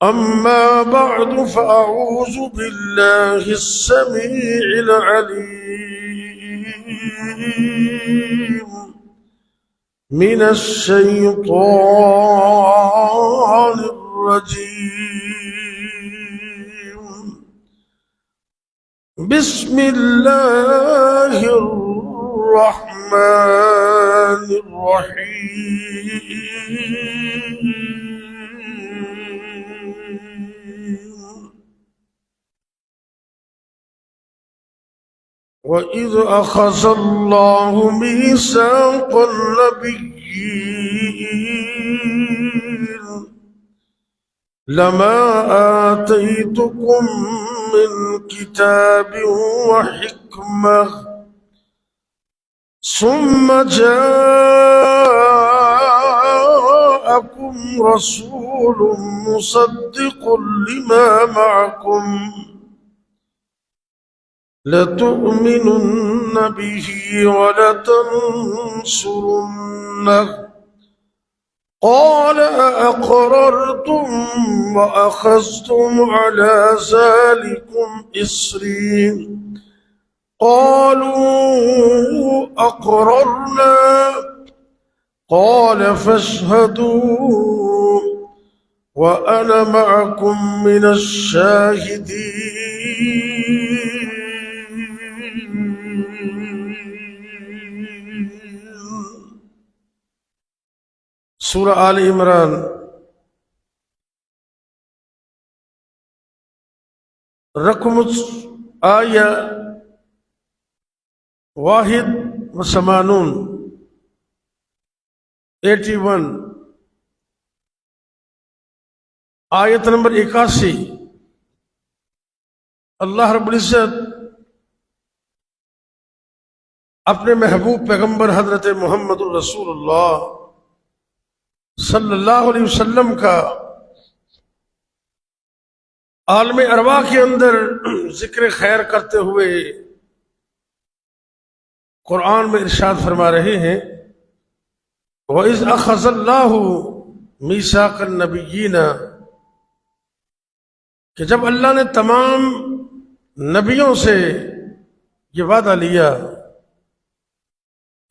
أما بعد فأعوذ بالله السميع العليم من الشيطان الرجيم. بسم الله الرحمن الرحيم. وَإِذْ أَخَذَ اللَّهُ مِيثَاقَ النَّبِيِّينَ لَمَا آتَيْتُكُم مِّن كِتَابٍ وَحِكْمَةٍ ثُمَّ جَاءَكُمْ رَسُولٌ مُّصَدِّقٌ لِّمَا مَعَكُمْ لَتُؤْمِنُنَّ بِهِ وَلَتَنصُرُنَّهُ قَالَ أَأَقْرَرْتُمْ وَأَخَذْتُمْ عَلَى ذَلِكُمْ إِصْرِي قَالُوا أَقْرَرْنَا قَالَ فَاشْهَدُوا وَأَنَا مَعَكُمْ مِنَ الشَّاهِدِينَ. سورہ آل عمران رقم آیہ 81 آیت نمبر 81. اللہ رب العزت اپنے محبوب پیغمبر حضرت محمد الرسول اللہ صلی اللہ علیہ وسلم کا عالم ارواح کے اندر ذکر خیر کرتے ہوئے قرآن میں ارشاد فرما رہے ہیں وَإِذْ أَخَذَ اللَّهُ مِيثَاقَ النَّبِيِّينَ کہ جب اللہ نے تمام نبیوں سے یہ وعدہ لیا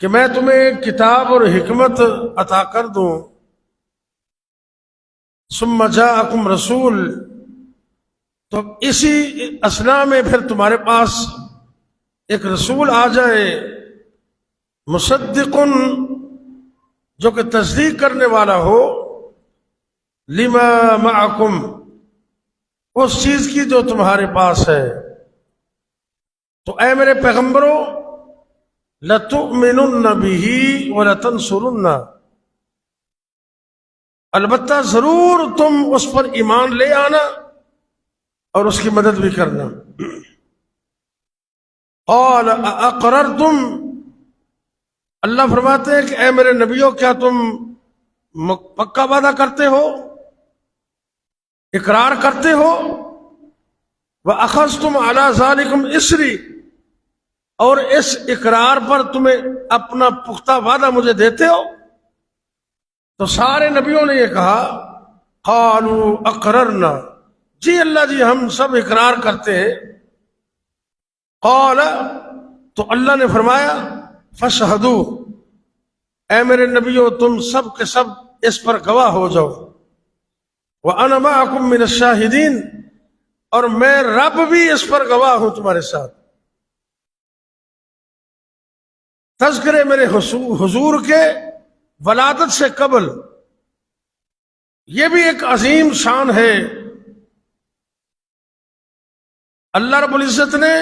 کہ میں تمہیں کتاب اور حکمت عطا کر دوں ثم جاءکم رسول تو اسی اثناء میں پھر تمہارے پاس ایک رسول آ جائے مصدق جو کہ تصدیق کرنے والا ہو لما معکم اس چیز کی جو تمہارے پاس ہے. تو اے میرے پیغمبروں لَتُؤْمِنُنَّ بِهِ وَلَتَنْصُرُنَّ البتہ ضرور تم اس پر ایمان لے آنا اور اس کی مدد بھی کرنا. قَالَ أَأَقْرَرْتُمْ اللہ فرماتے ہیں کہ اے میرے نبیوں کیا تم پکا وعدہ کرتے ہو اقرار کرتے ہو وَأَخَذْتُمْ عَلَى ذَلِكُمْ إِصْرِي اور اس اقرار پر تمہیں اپنا پختہ وعدہ مجھے دیتے ہو. تو سارے نبیوں نے یہ کہا قالوا اقررنا جی اللہ جی ہم سب اقرار کرتے ہیں. قال تو اللہ نے فرمایا فاشہدوا اے میرے نبیوں تم سب کے سب اس پر گواہ ہو جاؤ وَأَنَا مَعَكُمْ مِنَ الشَّاهِدِينَ اور میں رب بھی اس پر گواہ ہوں تمہارے ساتھ. تذکرے میرے حضور کے ولادت سے قبل یہ بھی ایک عظیم شان ہے. اللہ رب العزت نے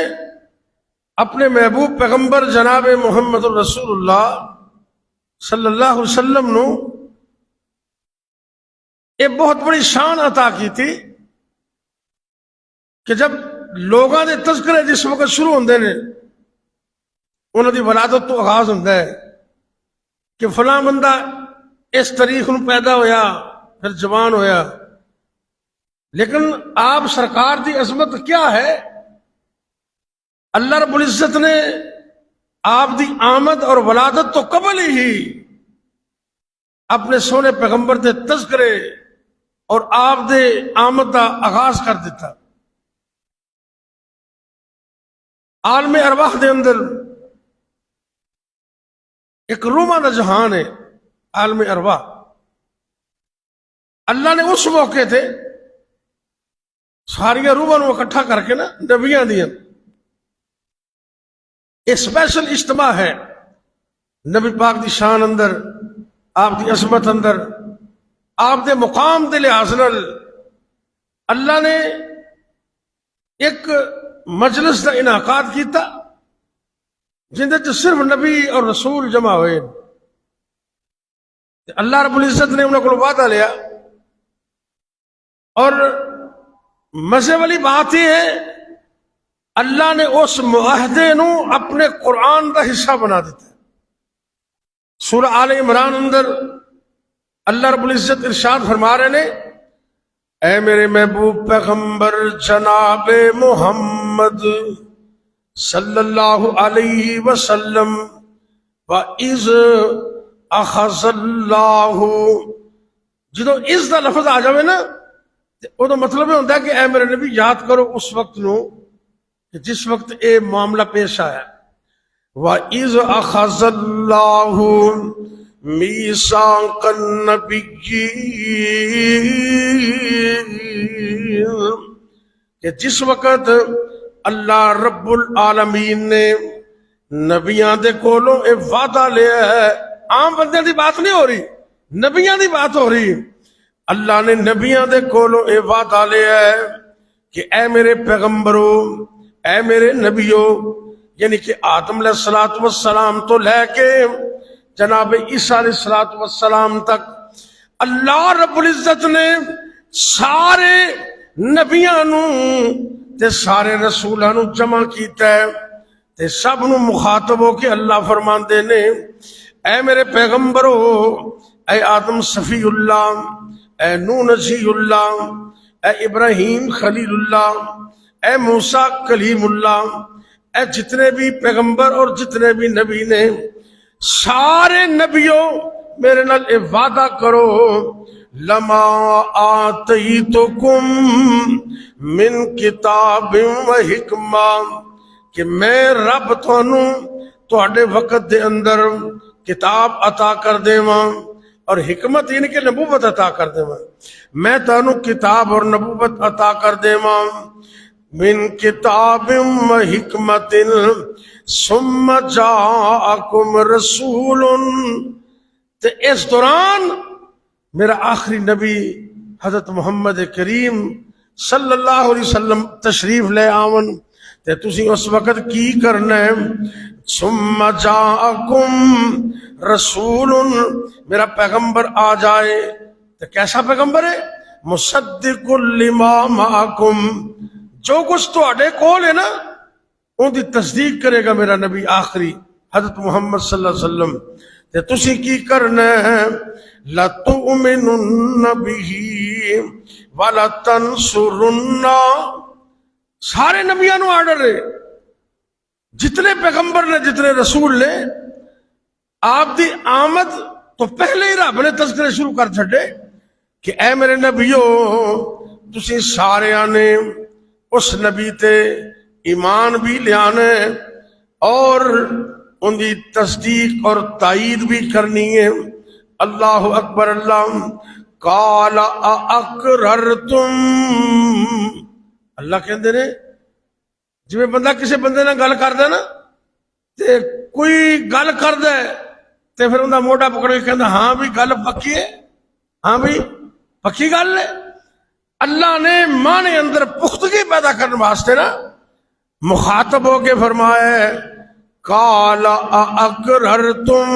اپنے محبوب پیغمبر جناب محمد الرسول اللہ صلی اللہ علیہ وسلم نو ایک بہت بڑی شان عطا کی تھی کہ جب لوگاں دے تذکرے جس وقت شروع ہوندے نے انہوں دی ولادت تو آغاز ہوندا ہے کہ فلاں بندہ اس تاریخ نو پیدا ہویا پھر جوان ہویا. لیکن آپ سرکار دی عظمت کیا ہے اللہ رب العزت نے آپ دی آمد اور ولادت تو قبل ہی اپنے سونے پیغمبر دے تذکرے اور آپ دے آمد دا آغاز کر دیتا۔ عالم ارواح دے اندر ایک روحاں دا جہان ہے، عالم ارواح۔ اللہ نے اس موقع تے ساریاں روحاں نو اکٹھا کر کے نا نبیاں دیاں ایک سپیشل اجتماع ہے نبی پاک دی شان اندر، آپ دی عظمت اندر، آپ دے مقام دے لحاظ نال اللہ نے ایک مجلس دا انعقاد کیتا جندے چ صرف نبی اور رسول جمع ہوئے۔ اللہ رب العزت نے انہوں کو وعدہ لیا، اور مزے والی بات یہ ہے اللہ نے اس معاہدے نو اپنے قرآن دا حصہ بنا دیتا ہے۔ سورہ آل عمران اندر اللہ رب العزت ارشاد فرما رہے نے، اے میرے محبوب پیغمبر جناب محمد صلی اللہ علیہ وسلم، وَإِذْ أَخَذَ اللَّهُ، جدو اس دا لفظ آ جاوے نا وہ تو مطلب یہ ہوتا ہے کہ اے میرے نبی یاد کرو اس وقت نو کہ جس وقت اے معاملہ پیش آیا۔ وَإِذْ أَخَذَ اللَّهُ مِيثَاقَ النَّبِيِّينَ، کہ جس وقت اللہ رب العالمین نے نبیاں دے کولوں اے وعدہ لیا ہے، عام بندے دی بات نہیں ہو رہی، نبیاں دی بات ہو رہی۔ اللہ نے نبیاں دے کولوں اے وعدہ لیا ہے کہ اے میرے پیغمبرو، اے میرے نبیو، یعنی کہ آدم علیہ السلام تو لے کے جناب عیسیٰ علیہ السلام تک اللہ رب العزت نے سارے نبیاں نو تے سارے رسولاں نو جمع کیتا ہے، تے سب نو مخاطب ہو کے اللہ فرماندے نے، اے میرے پیغمبرو، اے آدم صفی اللہ، اے نوح نجی اللہ، اے ابراہیم خلیل اللہ، اے موسیٰ کلیم اللہ، اے جتنے بھی پیغمبر اور جتنے بھی نبی نے، سارے نبیوں میرے نال اے وعدہ کرو، لما آتیتکم من کتاب و حکمہ، کہ میں رب تواڈے وقت دے اندر کتاب عطا کر دیواں، اور حکمت یعنی کہ نبوت عطا کر دیواں، میں تانوں کتاب اور نبوت عطا کر دیواں، من کتاب و حکمت ثم جاءکم رسول، تے اس دوران میرا آخری نبی حضرت محمد کریم صلی اللہ علیہ وسلم تشریف لے آون، تے تسی اس وقت کی کرنا ہے، ثم جاءکم رسول، میرا پیغمبر آ جائے، تو کیسا پیغمبر ہے؟ مصدق لما معکم، جو کچھ تواڈے کول ہے نا ان دی تصدیق کرے گا میرا نبی آخری حضرت محمد صلی اللہ علیہ وسلم، تے تسی کی کرنا ہے، لَتُؤْمِنُنَّ بِهِ وَلَتَنْصُرُنَّ، سارے نبیوں نو آرڈر ہے، جتنے پیغمبر نے جتنے رسول نے، آپ دی آمد تو پہلے ہی رب نے تذکرے شروع کر چھڑے کہ اے میرے نبیو، تسی سارے آنے اس نبی تے ایمان بھی لیانے اور ان دی تصدیق اور تائید بھی کرنی ہے۔ اللہ اکبر، اللہ قال اقررتم، اللہ کہندے نے جویں بندہ کسی بندے نال گل کر دے نا، تے کوئی گل کر دے تے پھر انہاں موڈا پکڑ کے کہندا ہاں بھی گل پکی ہے، ہاں بھی پکی گل ہے۔ اللہ نے معنی اندر پختگی پیدا کرنے واسطے نا مخاطب ہو کے فرمایا، قال اقررتم،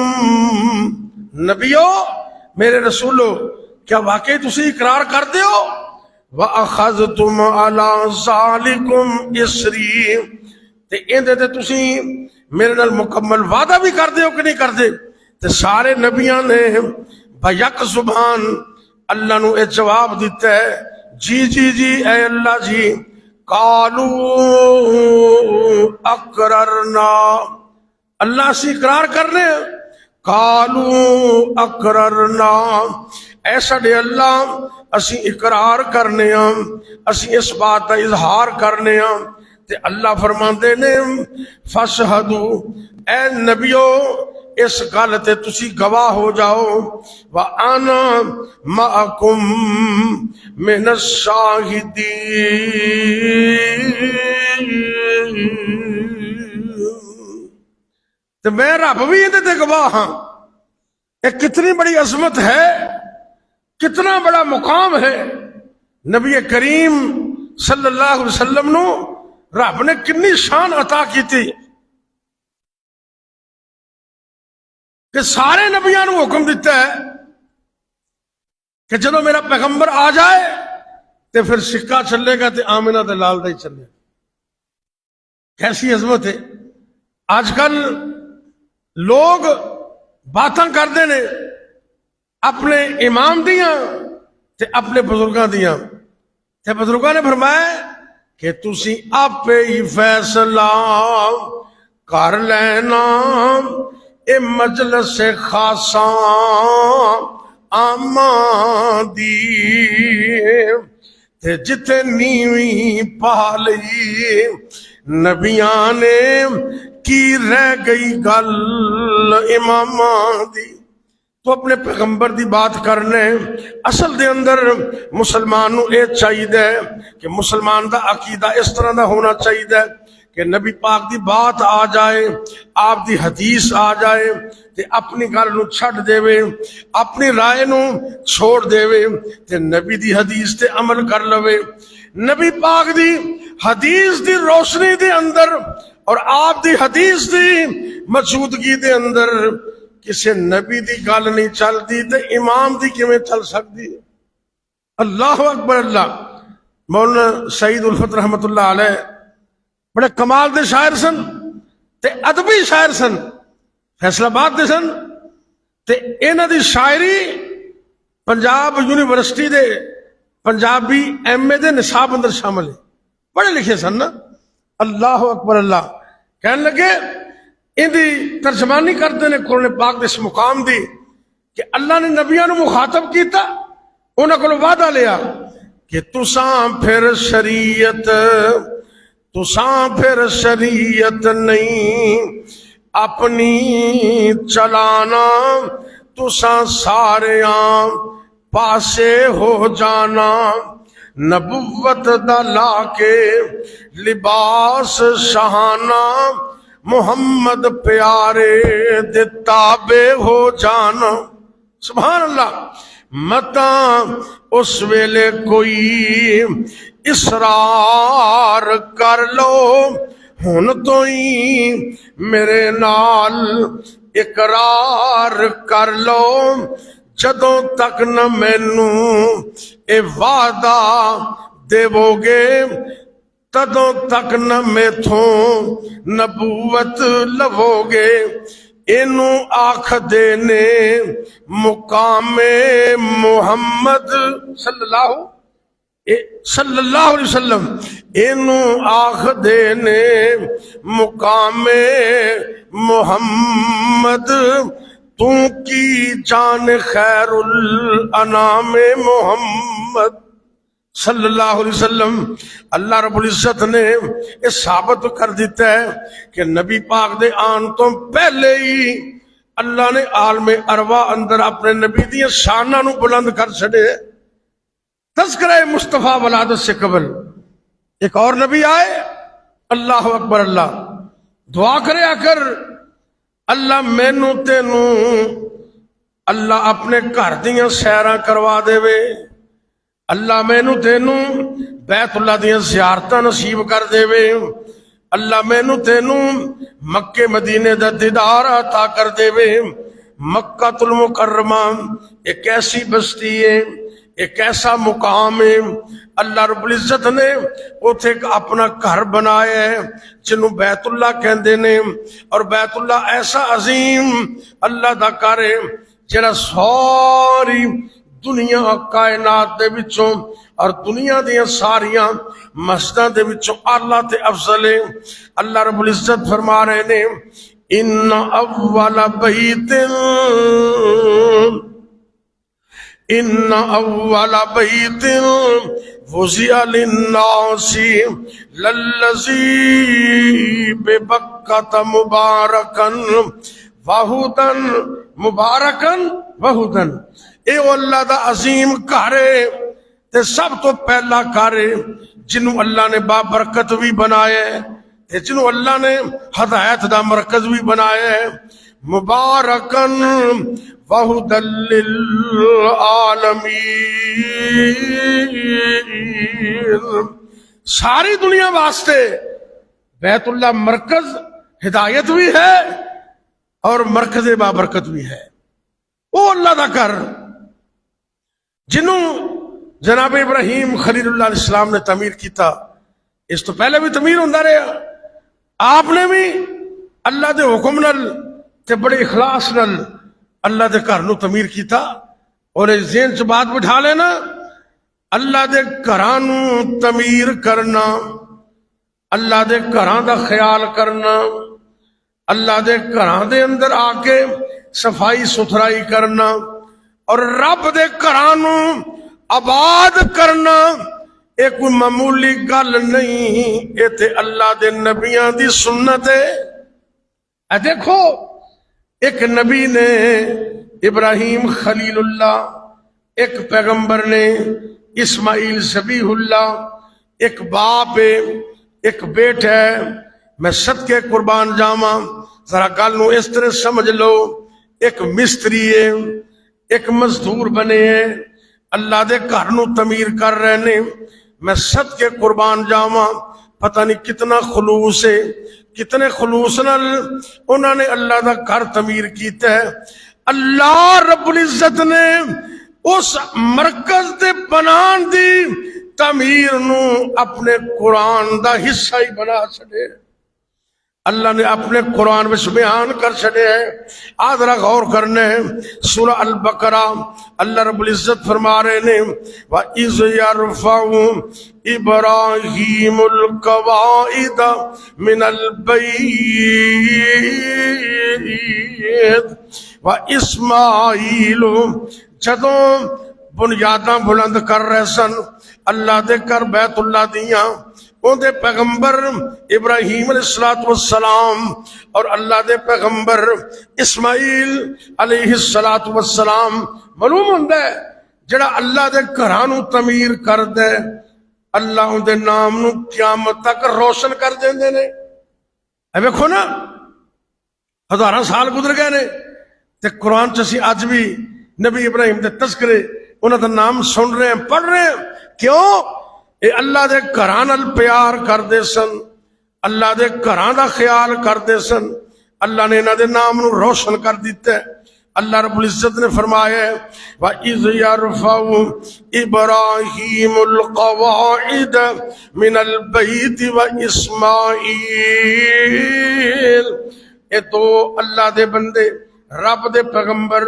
نبیو میرے رسولو، کیا واقعی تسی اقرار کر دیو، وَأَخَذْتُمْ عَلَىٰ ذَلِكُمْ إِسْرِي، تے اندے تے تسی میرے نال مکمل وعدہ بھی کر دیو کہ نہیں کر دے؟ تے سارے نبیاں نے بیک زبان اللہ نو اے جواب دیتا ہے، جی جی جی اے اللہ جی، قالوا اقررنا، اللہ سے اقرار کرنے، قالوا اقررنا، ایسا دے اللہ اسی اقرار کرنے ہاں، اسی اس بات کا اظہار کرنے ہاں۔ تے اللہ فرماندے نے فشہدو، اے نبیو اس گل تے تسی گواہ ہو جاؤ، وَأَنَا مَعَكُمْ مِنَ الشَّاهِدِينَ، تو میں رب بھی یہ تے گواہ ہاں۔ یہ کتنی بڑی عظمت ہے، کتنا بڑا مقام ہے۔ نبی کریم صلی اللہ علیہ وسلم نو رب نے کنی شان عطا کی تھی کہ سارے نبیاں نو حکم دیتا ہے کہ جدو میرا پیغمبر آ جائے تو پھر سکہ چلے گا تے آمنہ تے لال دا ہی چلے گا۔ کیسی عظمت ہے۔ آج کل لوگ باتاں کرتے نے اپنے امام دیاں تے اپنے بزرگاں دیاں، تے بزرگاں نے فرمایا کہ تسی آپ ہی فیصلہ کر لینا، اے مجلس خاصاں آماں دی، تے جتے نیویں پا لئی نبیاں نے کی رہ گئی گل اماماں دی۔ تو اپنے پیغمبر دی بات کرنے اصل دے اندر مسلمان نو اے چاہیے کہ مسلمان دا عقیدہ اس طرح دا ہونا چاہیے کہ نبی پاک دی بات آ جائے، آپ دی حدیث آ جائے تے اپنی گل نو چھڈ دے وے، اپنی رائے نو چھوڑ دے وے تے نبی دی حدیث تے عمل کر لوے۔ نبی پاک دی حدیث دی روشنی دے اندر اور آپ دی حدیث دی موجودگی دے اندر کسی نبی دی گل نہیں چلتی تے امام دی کیویں چل سکتی ہے؟ اللہ اکبر اللہ۔ مولانا سعید الفت رحمت اللہ علیہ بڑے کمال دے شاعر سن تے ادبی شاعر سن، فیصل آباد دے سن، تے انہاں دی شاعری پنجاب یونیورسٹی دے پنجابی ایم اے دے نصاب اندر شامل ہے، پڑھے لکھے سن نا۔ اللہ اکبر اللہ۔ کہنے لگے ان دی ترجمانی کرتے نے قرآن پاک دے اس مقام دی کہ اللہ نے نبیاں نو مخاطب کیتا، انہاں کو وعدہ لیا کہ تساں پھر شریعت نہیں اپنی چلانا، تساں ساریاں پاسے ہو جانا، نبوت دا لا کے لباس شہانہ، محمد پیارے دے تابع ہو جانا۔ سبحان اللہ۔ متاں اس ویلے کوئی اصرار کر لو، ہن تو ہی میرے نال اقرار کر لو، جدوں تک نہ مینوں اے وعدہ دیو گے، تدوں تک نہ میتھوں نبوت لو گے۔ اینو آکھ دینے مقام محمد صلی اللہ علیہ وسلم، اینو آکھ دینے مقام محمد، تو کی جان خیر الانام محمد صلی اللہ علیہ وسلم۔ اللہ رب العزت نے یہ ثابت کر دیتا ہے کہ نبی پاک دے آن تو پہلے ہی اللہ نے عالم ارواح اندر اپنے نبی دی شانہ نو بلند کر چھڑے۔ تذکرہ مصطفیٰ ولادت سے قبل ایک اور نبی آئے، اللہ اکبر اللہ، دعا کرے آ کر اللہ مینوں تینوں اللہ اپنے گھر دیاں سیراں کروا دے وے، اللہ مینوں تینوں بیت اللہ دیاں زیارتاں نصیب کر دے وے، اللہ مینوں تینوں مکے مدینے دا دیدار عطا کر دے وے۔ مکہ المکرمہ ایک ایسی بستی ہے، ایک ایسا مقام ہے، اللہ رب العزت نے اوتھے اپنا گھر بنایا ہے جنوں بیت اللہ کہندے نے، اور بیت اللہ ایسا عظیم اللہ دا گھر ہے جڑا ساری دنیا کائنات دے وچوں اور دنیا دیاں ساریاں مسجداں دے وچوں اعلیٰ تے افضل ہے۔ اللہ رب العزت فرما رہے نے ان اول بیت ان اول بیت وضع للناس للذی ببکۃ مبارکا وہدن مبارکن وہدن، اے اللہ دا عظیم گھر تے سب تو پہلا گھر جنوں اللہ نے بابرکت بھی بنایا ہے تے جنوں اللہ نے ہدایت دا مرکز بھی بنایا ہے، مبارکن وہدن للعالمین، ساری دنیا واسطے بیت اللہ مرکز ہدایت بھی ہے اور مرکز بابرکت بھی ہے۔ وہ اللہ دا گھر جنوں جناب ابراہیم خلیل اللہ علیہ السلام نے تعمیر کیتا، اس تو پہلے بھی تعمیر ہوندا رہا، آپ نے بھی اللہ دے حکم نال تے بڑے اخلاص نال اللہ دے گھر نو تعمیر کیتا۔ اور اس ذہن چ بات بٹھا لینا، اللہ دے گھراں نو تعمیر کرنا، اللہ دے گھراں دا خیال کرنا، اللہ دے گھراں دے اندر آ کے صفائی ستھرائی کرنا اور رب دے گھراں نو آباد کرنا، یہ کوئی معمولی گل نہیں، یہ تے اللہ دے نبیاں دی سنت ہے۔ اے دیکھو، ایک نبی نے ابراہیم خلیل اللہ، ایک پیغمبر نے اسماعیل ذبیح اللہ، ایک باپ ہے ایک بیٹا ہے۔ میں صدقے قربان جاواں، ذرا گل نو اس طرح سمجھ لو، ایک مستری ہے، ایک مزدور بنے ہیں، اللہ دے گھر نو تعمیر کر رہے نے۔ میں صدقے قربان جاواں، پتہ نہیں کتنا خلوص ہے، کتنے خلوص نال انہوں نے اللہ دا گھر تعمیر کیتا ہے۔ اللہ رب العزت نے اس مرکز دے بنان دی تعمیر نو اپنے قرآن دا حصہ ہی بنا چھڑے، اللہ نے اپنے قرآن میں بیان کر چھڑے ہیں۔ آدھرا غور کرنے ہیں، سورہ البقرہ اللہ رب العزت فرما رہے نے، وَإِذْ يَرْفَعُ إِبْرَاهِيمُ الْقَوَاعِدَ مِنَ الْبَيْتِ وَإِسْمَاعِيلُ، جدوں بنیاداں بلند کر رہے سن اللہ دے کر بیت اللہ دیاں، ان دے پیغمبر ابراہیم علیہ السلام اور اللہ دے پیغمبر اسماعیل علیہ السلام، معلوم ہوندہ ہے جڑا اللہ دے گھراں نو تعمیر کر دے، اللہ ان دے نام نو قیامت تک روشن کر دیندے نے۔ اے ویکھو نا، ہزاراں سال گزر گئے نے تے قرآن چ اسی اج بھی نبی ابراہیم دے تذکرے انہاں دا نام سن رہے ہیں، پڑھ رہے ہیں۔ کیوں؟ اے اللہ دے گھراں نال پیار کردے سن، اللہ دے گھراں دا خیال کردے سن، اللہ نے انہاں دے نام نو روشن کر دیتا ہے۔ اللہ رب العزت نے فرمایا ہے، وَإِذْ يَرْفَعُ إِبْرَاهِيمُ الْقَوَاعِدَ مِنَ الْبَيْتِ وَإِسْمَاعِيلُ، اے تو اللہ دے بندے، رب دے پیغمبر،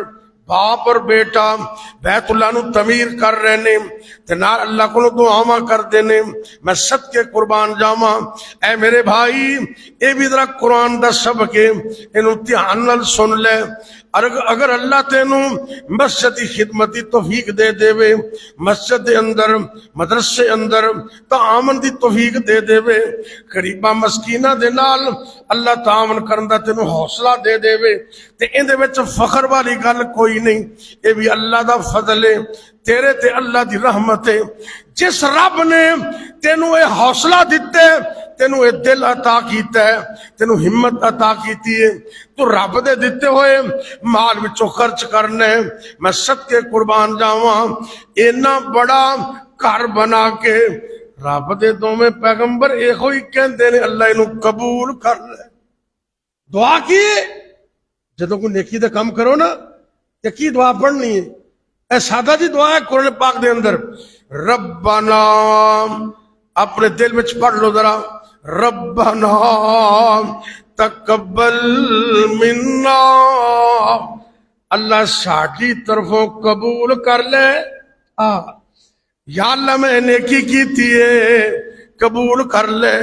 باپ اور بیٹا بیت اللہ نو تعمیر کر رہے نے تے نال اللہ کو دعاواں کر دینے۔ میں صدقے قربان جاواں، اے میرے بھائی، اے بھی ذرا قرآن دا سبق ہے، اینو دھیان نال سن لے۔ اگر اللہ تینوں مسجد کی خدمت دی توفیق دے دے، مسجد دے اندر، مدرسے اندر تعاون دی توفیق دے دے، غریباں مسکیناں دے نال اللہ تعاون کرن دا تینوں حوصلہ دے دے، تے ان دے وچ فخر والی گل کوئی نہیں، اے بھی اللہ دا فضل ہے، تیرے تے اللہ دی رحمت ہے۔ جس رب نے تینوں اے حوصلہ دیتے، تینوں اے دل عطا کیتا ہے، تینوں ہمت عطا کیتی ہے، تو رب دے دیتے ہوئے مال وچوں خرچ کرنے۔ میں صدقے قربان جاواں، اینا بڑا گھر بنا کے رب دے دوویں پیغمبر ایہو ہی کہندے نے اللہ اینو قبول کر لے۔ دعا کی جدوں کوئی نیکی دا کام کرو نا تے کی دعا پڑھنی ہے؟ اے سادہ جی دعا ہے قرآن پاک دے اندر، ربنا، اپنے دل وچ پڑھ لو ذرا، ربنا تقبل منا، اللہ ساڈی طرفوں قبول کر لے۔ یا اللہ میں نیکی کیتی ہے قبول کر لے،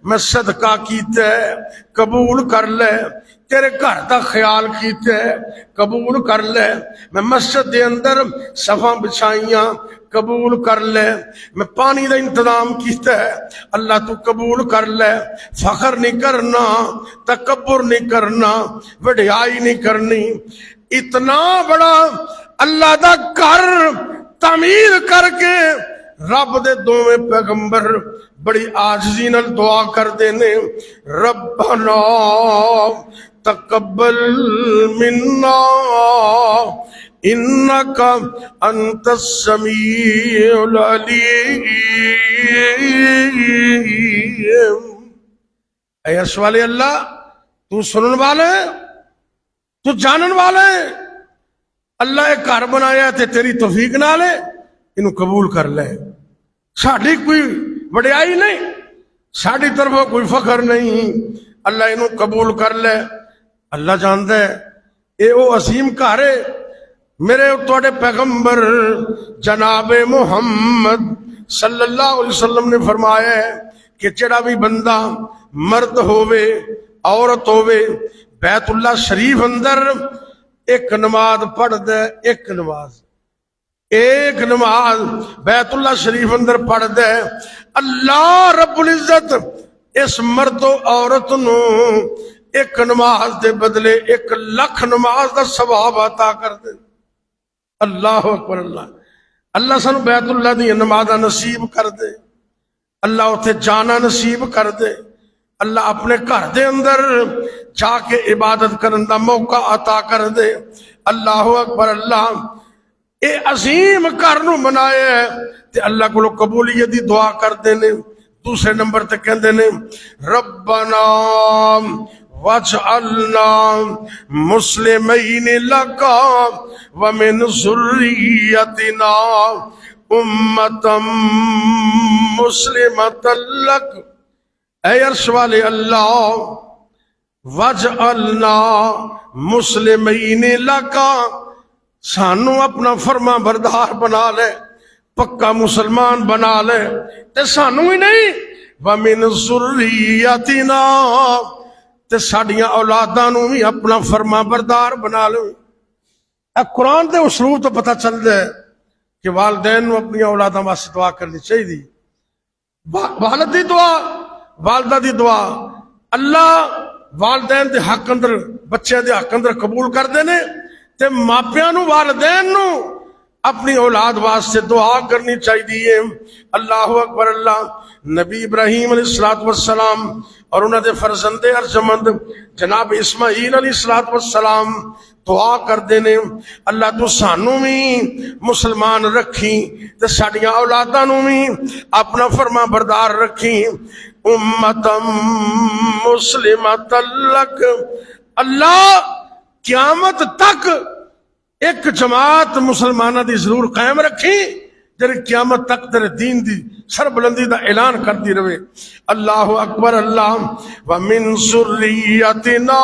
میں صدقہ کیتا ہے قبول کر لے، تیرے گھر دا خیال کیتا ہے قبول کر لے، میں مسجد دے اندر صفاں بچھائیاں قبول کر لے، میں پانی دا انتظام کیتا ہے اللہ تو قبول کر لے، فخر نہیں کرنا، تکبر نہیں کرنا، وڈیائی نہیں کرنی۔ اتنا بڑا اللہ دا گھر تعمیر کر کے رب دے دوویں پیغمبر بڑی عاجزی نال دعا کر دینے، ربنا تقبل منا انک انت السمیع العلیم۔ اے عرش والے اللہ، تو سنن والے، تو جانن والے، اللہ ایک گھر بنایا تے تیری توفیق نال انہوں قبول کر لے، ساڑھی کوئی وڈیائی نہیں، ساڑھی طرفوں کوئی فخر نہیں، اللہ انہوں قبول کر لے۔ اللہ جانتا ہے اے او عظیم گھر ہے، میرے توڑے پیغمبر جناب محمد صلی اللہ علیہ وسلم نے فرمایا ہے کہ جڑا بھی بندہ مرد ہووے عورت ہووے بیت اللہ شریف اندر ایک نماز پڑھ دے، ایک نماز بیت اللہ شریف اندر پڑھ دے، اللہ رب العزت اس مرد و عورت نو ایک نماز دے بدلے 1,00,000 نماز دا ثواب عطا کر دے۔ اللہ اکبر اللہ، اللہ سانو بیت اللہ دی نماز نصیب کر دے، اللہ اتھے جانا نصیب کر دے، اللہ اپنے گھر دے اندر جا کے عبادت کرن دا موقع عطا کر دے۔ اللہ اکبر اللہ، اے عظیم گھر نو بنایا ہے تے اللہ کو قبولیت دی دعا کر دینے۔ دوسرے نمبر تے کہندے نے ربنا وَاجْعَلْنَا مُسْلِمَيْنِ لَكَ وَمِنْ ذُرِّيَّتِنَا أُمَّةً مُسْلِمَةً لَكَ۔ اے عرش والے اللہ، وَاجْعَلْنَا مُسْلِمَيْنِ لَكَ، سانو اپنا فرما بردار بنا لے، پکا مسلمان بنا لے، تے سانو ہی نہیں وَمِنْ ذُرِّيَّتِنَا، تے ساڑیاں اولاداں نو بھی اپنا فرما بردار بنا لو۔ اے قرآن دے اسلوب تو پتہ چل دے کہ والدین نو اپنی اولاداں واسطے دعا کرنی چاہیے، والد دی دعا، والدہ دی دعا اللہ والدین دے حق اندر، بچے دے حق اندر قبول کر دینے، تے ماپیاں نو والدین نو اپنی اولاد واسطے دعا کرنی چاہیے۔ اللہ اکبر اللہ، نبی ابراہیم علیہ السلام اور انہوں نے فرزند ارجمند جناب اسماعیل علیہ السلام دعا کر دینے، اللہ تو سانو بھی مسلمان رکھی تے ساڑیاں اولاداں نو بھی اپنا فرما بردار رکھی، امتا مسلمۃ لک، اللہ قیامت تک ایک جماعت مسلمانہ دی ضرور قائم رکھی جنہیں قیامت تک تیرے دین دی سربلندی دا اعلان کرتی رہے۔ اللہ اکبر اللہ، وَمِن ذُرِّيَّتِنَا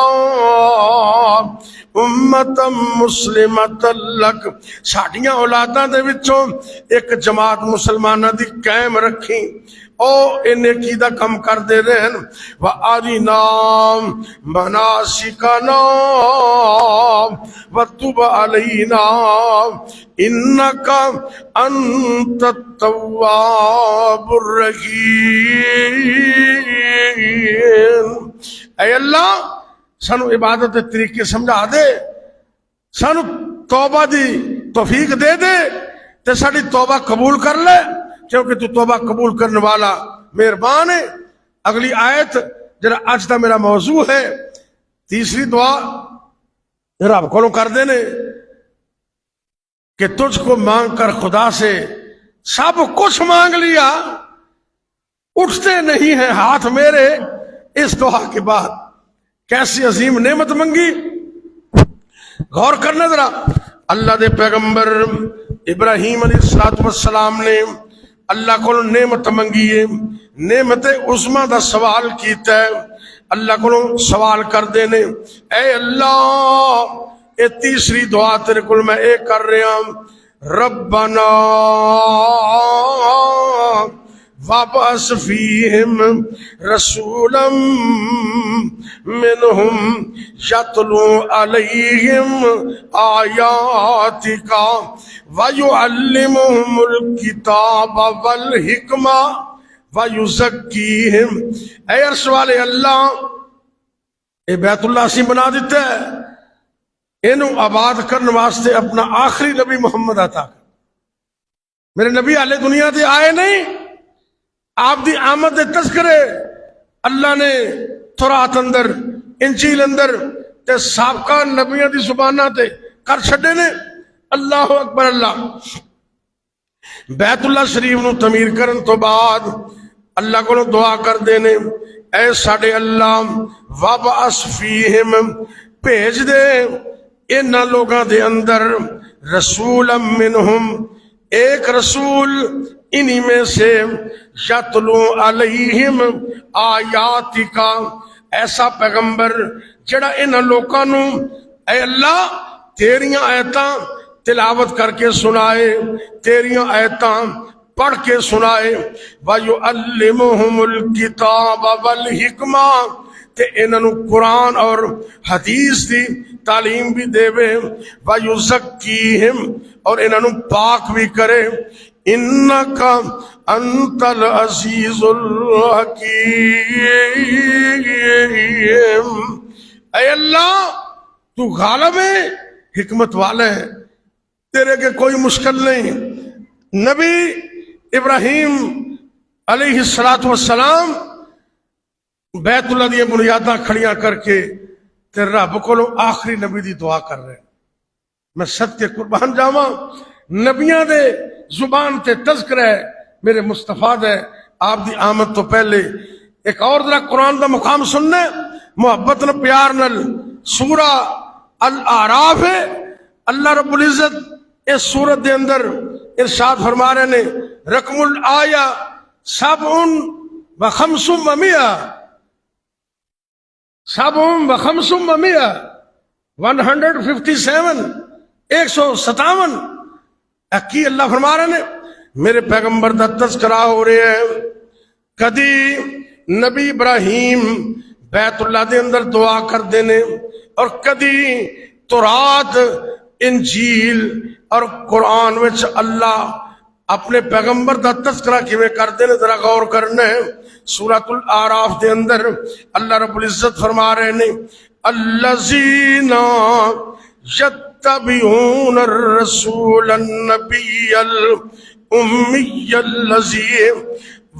اُمَّةً مُسْلِمَةً لَكَ، ساڑیاں اولاداں دے وچوں ایک جماعت مسلمانہ دی قائم رکھی، او انہیں کی دا کم کر دے رہن، وَآرِنَا مَنَاسِكَنَا وَتُبْ عَلَيْنَا إِنَّكَ أَنْتَ التَّوَّابُ الرَّحِيمُ۔ اے اللہ سانو عبادت کے طریقے سمجھا دے، سانو توبہ دی توفیق دے دے، تے ساڑی توبہ قبول کر لے، کیونکہ تو توبہ قبول کرنے والا مہربان ہے۔ اگلی آیت جنہا آج دا میرا موضوع ہے، تیسری دعا رب کو کر دینے کہ تجھ کو مانگ کر خدا سے سب کچھ مانگ لیا، اٹھتے نہیں ہیں ہاتھ میرے۔ اس دعا کے بعد کیسی عظیم نعمت منگی، غور کرنے ذرا۔ اللہ دے پیغمبر ابراہیم علیہ السلام نے اللہ کو نعمت منگی ہے، نعمت عظمیٰ دا سوال کیتا ہے، اللہ کو سوال کر دینے، اے اللہ اے تیسری دعا تیرے کل میں ایک کر رہا ہوں، ربنا وابعث فیہم رسولا منہم یتلو علیہم آیاتک ویعلمہم الکتاب والحکمہ ویزکیہم۔ اے عرش والے اللہ، اے بیت اللہ سی بنا دیتا ہے، اینو آباد کرنے واسطے اپنا آخری نبی محمد عطا کر۔ میرے نبی آلے دنیا دے آئے نہیں، آپ دی آمد دے تذکرے اللہ نے تورات اندر، انجیل اندر تے سابقہ نبیوں دی زباناں تے کر چھڈے نے۔ اللہ اکبر اللہ۔ بیت اللہ شریف نو تعمیر کرن تو بعد اللہ کو دعا کر دینے، اے ساڈے اللہ وابعث فیہم، بھیج دے انہاں لوگاں دے اندر رسولا منہم، ایک رسول انہی میں سے، یتلو علیہم آیاتک، ایسا پیغمبر جڑا انہاں لوکاں نو اے اللہ تیریاں آیتاں تلاوت کر کے سنائے، تیریاں آیتاں پڑھ کے سنائے، وَيُعَلِّمُهُمُ الْكِتَابَ وَالْحِکْمَةَ، تے انہاں نو قرآن اور حدیث دی تعلیم بھی دے وے، وَيُزَكِّيهِمْ، اور انہاں نو پاک بھی کرے، اِنَّكَ أَنْتَ الْعَزِيزُ الْحَكِيمُ۔ اے اللہ تو غالب ہے، حکمت والا ہے، تیرے کے کوئی مشکل نہیں۔ نبی ابراہیم علیہ السلام بیت اللہ دی بنیاداں کھڑیاں کر کے تے رب کو آخری نبی دی دعا کر رہے ہیں۔ میں صدقے قربان جاواں، نبیاں دے زبان تے تذکرہ ہے میرے مصطفیٰ دے آپ دی آمد تو پہلے۔ ایک اور ذرا قرآن دا مقام سننے محبت نہ پیار نل، سورہ الاعراف ہے۔ اللہ رب العزت اس سورت دے اندر ارشاد فرما رہے نے، رقم الآیہ 57 157 157۔ کی اللہ فرما رہے نے، میرے پیغمبر دا تذکرہ ہو رہے ہیں۔ کدی نبی ابراہیم بیت اللہ دے اندر دعا کر دینے، اور کدی تورات، انجیل اور قرآن وچ اللہ اپنے پیغمبر دا تذکرہ کیویں کر دینے، ذرا غور کرنا ہے۔ سورۃ الاعراف دے اندر اللہ رب العزت فرما رہے ہیں، الذین یتبعون الرسول النبی الامی الذی،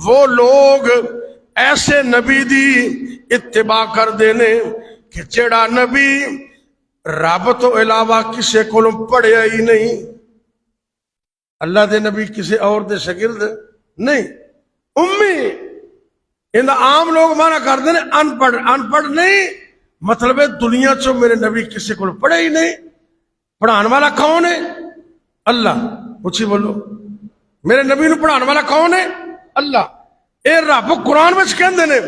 وہ لوگ ایسے نبی دی اتباع کر دینے کہ جڑا نبی رب تو علاوہ کسے کو پڑھیا ہی نہیں۔ اللہ دے نبی کسی اور دے شاگرد نہیں، امی۔ ان عام لوگ مانا کر دیں ان پڑھ، ان پڑھ نہیں مطلب ہے دنیا چو میرے نبی کسی کو پڑھے ہی نہیں۔ پڑھان والا کون ہے؟ اللہ۔ اچھی بولو، میرے نبی نو پڑھان والا کون ہے؟ اللہ۔ اے رب قرآن وچ کہندے نے،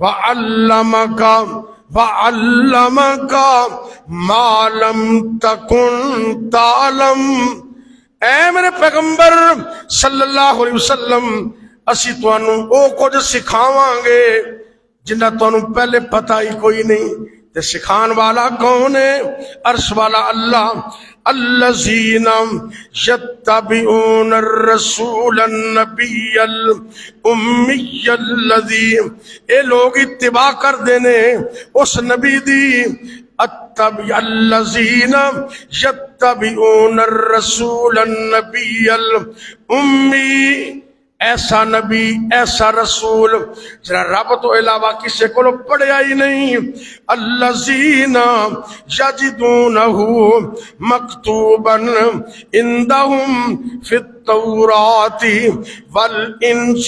وَعَلَّمَكَ مَا لَمْ تَكُنْ تَعْلَمْ۔ اے میرے پیغمبر صلی اللہ علیہ وسلم، اسی تانوں او کچھ سکھاواں گے جنہ تانوں پہلے پتہ ہی کوئی نہیں۔ تے سکھان والا کون ہے؟ عرش والا اللہ۔ الذین یتبعون الرسول النبی الامی الذی، اے لوگ اتباع کر دینے اس نبی دی۔ الذین یتبعون الرسول النبی الامی، ایسا نبی، ایسا رسول جنہا رب تو علاوہ کسے کو پڑھیا ہی نہیں۔ الذین یجدونہ مکتوبا عندہم فی التوراۃ والانجیل،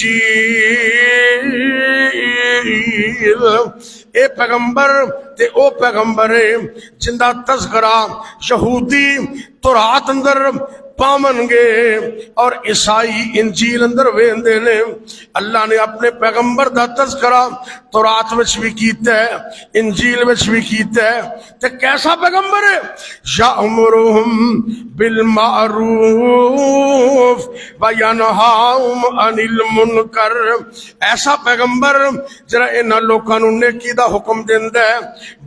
اے پیغمبر تے او پیغمبر جندہ تذکرہ یہودی تورات اندر پاون گے اور عیسائی انجیل اندر ویندے نے اللہ نے اپنے پیغمبر دا تذکرہ تورات وچ بھی کیتا ہے انجیل وچ بھی کیتا ہے تے کیسا پیغمبر ہے یأمرہم بالمعروف وینہاہم عن المنکر ایسا پیغمبر جڑا انہاں لوکاں نوں نیکی دا حکم دیندا ہے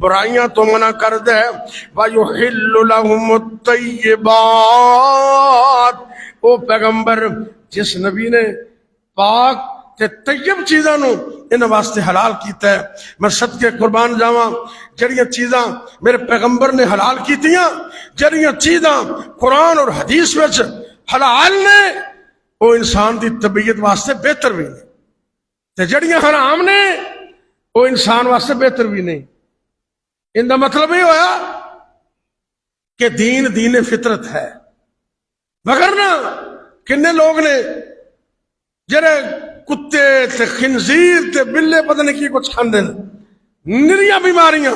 برائیاں تو منع کردا ہے ویحل لہم الطیبات وہ پیغمبر جس نبی نے پاک تے طیب چیزاں نو ان واسطے حلال کیتا ہے میں صدقے قربان جاواں جڑیاں چیزاں میرے پیغمبر نے حلال کیتیاں جڑیاں چیزاں قرآن اور حدیث وچ حلال نے وہ انسان دی طبیعت واسطے بہتر بھی نہیں تے جڑیاں حرام نے وہ انسان واسطے بہتر بھی نہیں ان دا مطلب یہ ہویا کہ دین فطرت ہے مگر نہ کنے لوگ نے جڑے کتے تے خنزیر تے بلے پتہ نہیں کی کچھ کھاندے نے نریاں بیماریاں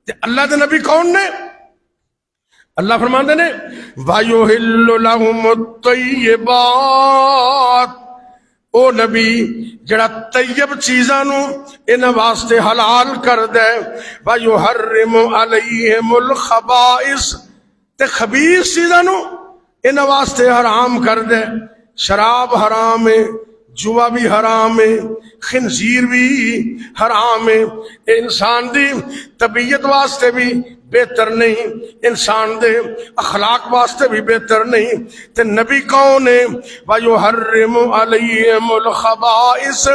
تے اللہ دے نبی کون نے اللہ فرماندے نے وَيُحِلُّ لَهُمُ الطَّيِّبَاتِ او نبی جڑا طیب چیزاں نو انہاں واسطے حلال کر دے وَيُحَرِّمُ عَلَيْهِمُ الْخَبَائِثَ تے خبیث چیزاں نو انہاں واسطے حرام کر دے شراب حرام ہے جوا بھی حرام ہے خنزیر بھی حرام ہے انسان دی طبیعت واسطے بھی بہتر نہیں انسان دے اخلاق واسطے بھی بہتر نہیں تے نبی کون ہے وَيُحَرِّمُ عَلَيْهِمُ الْخَبَائِثَ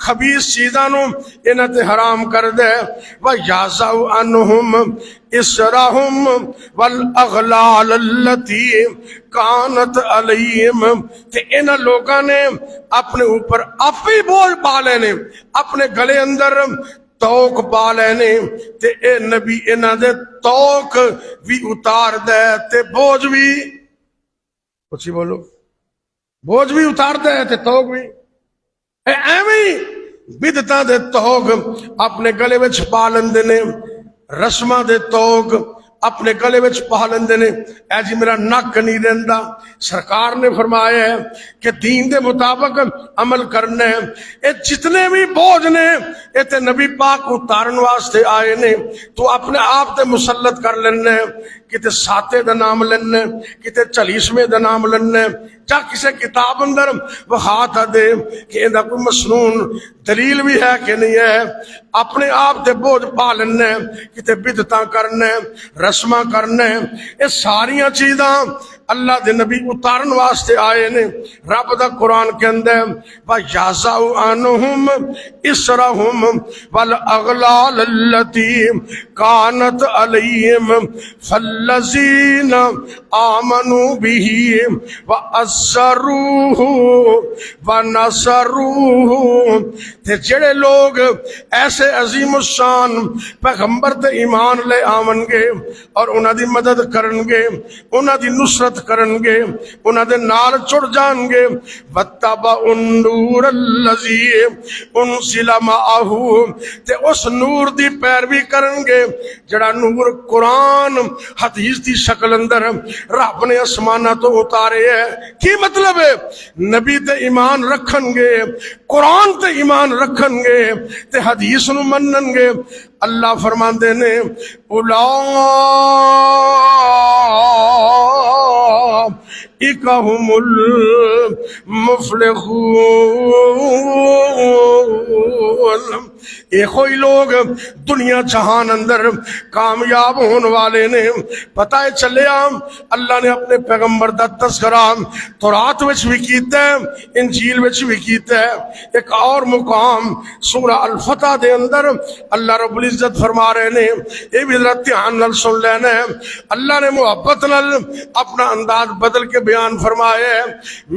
خبیث چیزاں نو انہاں تے حرام کر دے وَيَضَعُ عَنْهُمْ إِصْرَهُمْ وَالْأَغْلَالَ الَّتِي كَانَتْ عَلَيْهِمْ تے انہاں لوگاں نے اپنے اوپر آپ ہی بوجھ پا لینے اپنے گلے اندر توق پا لینے تے اے نبی انہاں دے توق بھی اتار دے تے بوجھ بھی کچھ بولو بوجھ بھی اتار دے تے توق بھی ایویں بدعتاں دے توق اپنے گلے وچ پا لیندے نے رسماں دے توق اپنے گلے وچ پا لیندے نے اے جی میرا نک نہیں رہندا سرکار نے فرمایا ہے کہ دین دے مطابق عمل کرنا ہے اے جتنے بھی بوجھ نے اے تے نبی پاک اتارن واسطے آئے نے تو اپنے آپ تے مسلط کر لینا ہے کتے ساتے دا نام لینا ہے کتے چالیسویں دا نام لینا ہے چاہ کسے کتاب اندر وہاں دے کہ اندہ کوئی مسنون دلیل بھی ہے کہ نہیں ہے اپنے آپ تے بوجھ پا لینا ہے کتے بدعتاں کرنا ہے رسماں کرنا ہے یہ ساریاں چیزاں اللہ دے نبی اتارن واسطے آئے نے رب دا قرآن کے اندر وَيَضَعُ عَنْهُمْ إِصْرَهُمْ وَالْأَغْلَالَ الَّتِي كَانَتْ عَلَيْهِمْ فَالَّذِينَ آمَنُوا بِهِ وَأَزَّرُوهُ وَنَصَرُوهُ تے جڑے لوگ ایسے عظیم الشان پیغمبر تے ایمان لے آون گے اور انہاں دی مدد کرن گے انہاں دی نصرت کرن گے انہاں دے نال چڑ جان گے وَاتَّبَعُوا النُّورَ الَّذِي أُنزِلَ مَعَهُ تے اس نور دی پیروی کرن گے جڑا نور قرآن حدیث دی شکل اندر رب نے آسمانہ تو اتارے ہے کی مطلب ہے نبی تے ایمان رکھن گے قرآن تے ایمان رکھن گے تے حدیث نو منن گے اللہ فرماندے نے اولئک هم المفلحون یہ کوئی لوگ دنیا جہان اندر کامیاب ہونے والے نے پتہ چلے اللہ نے اپنے پیغمبر دا تذکرہ تورات وچ بھی کیتا ہے انجیل وچ بھی کیتا ہے ایک اور مقام سورہ الفتح دے اندر اللہ رب العزت فرما رہے نے یہ بھی ذرا دھیان نال سن لینا ہے اللہ نے محبت نال اپنا انداز بدل کے بیان فرمایا ہے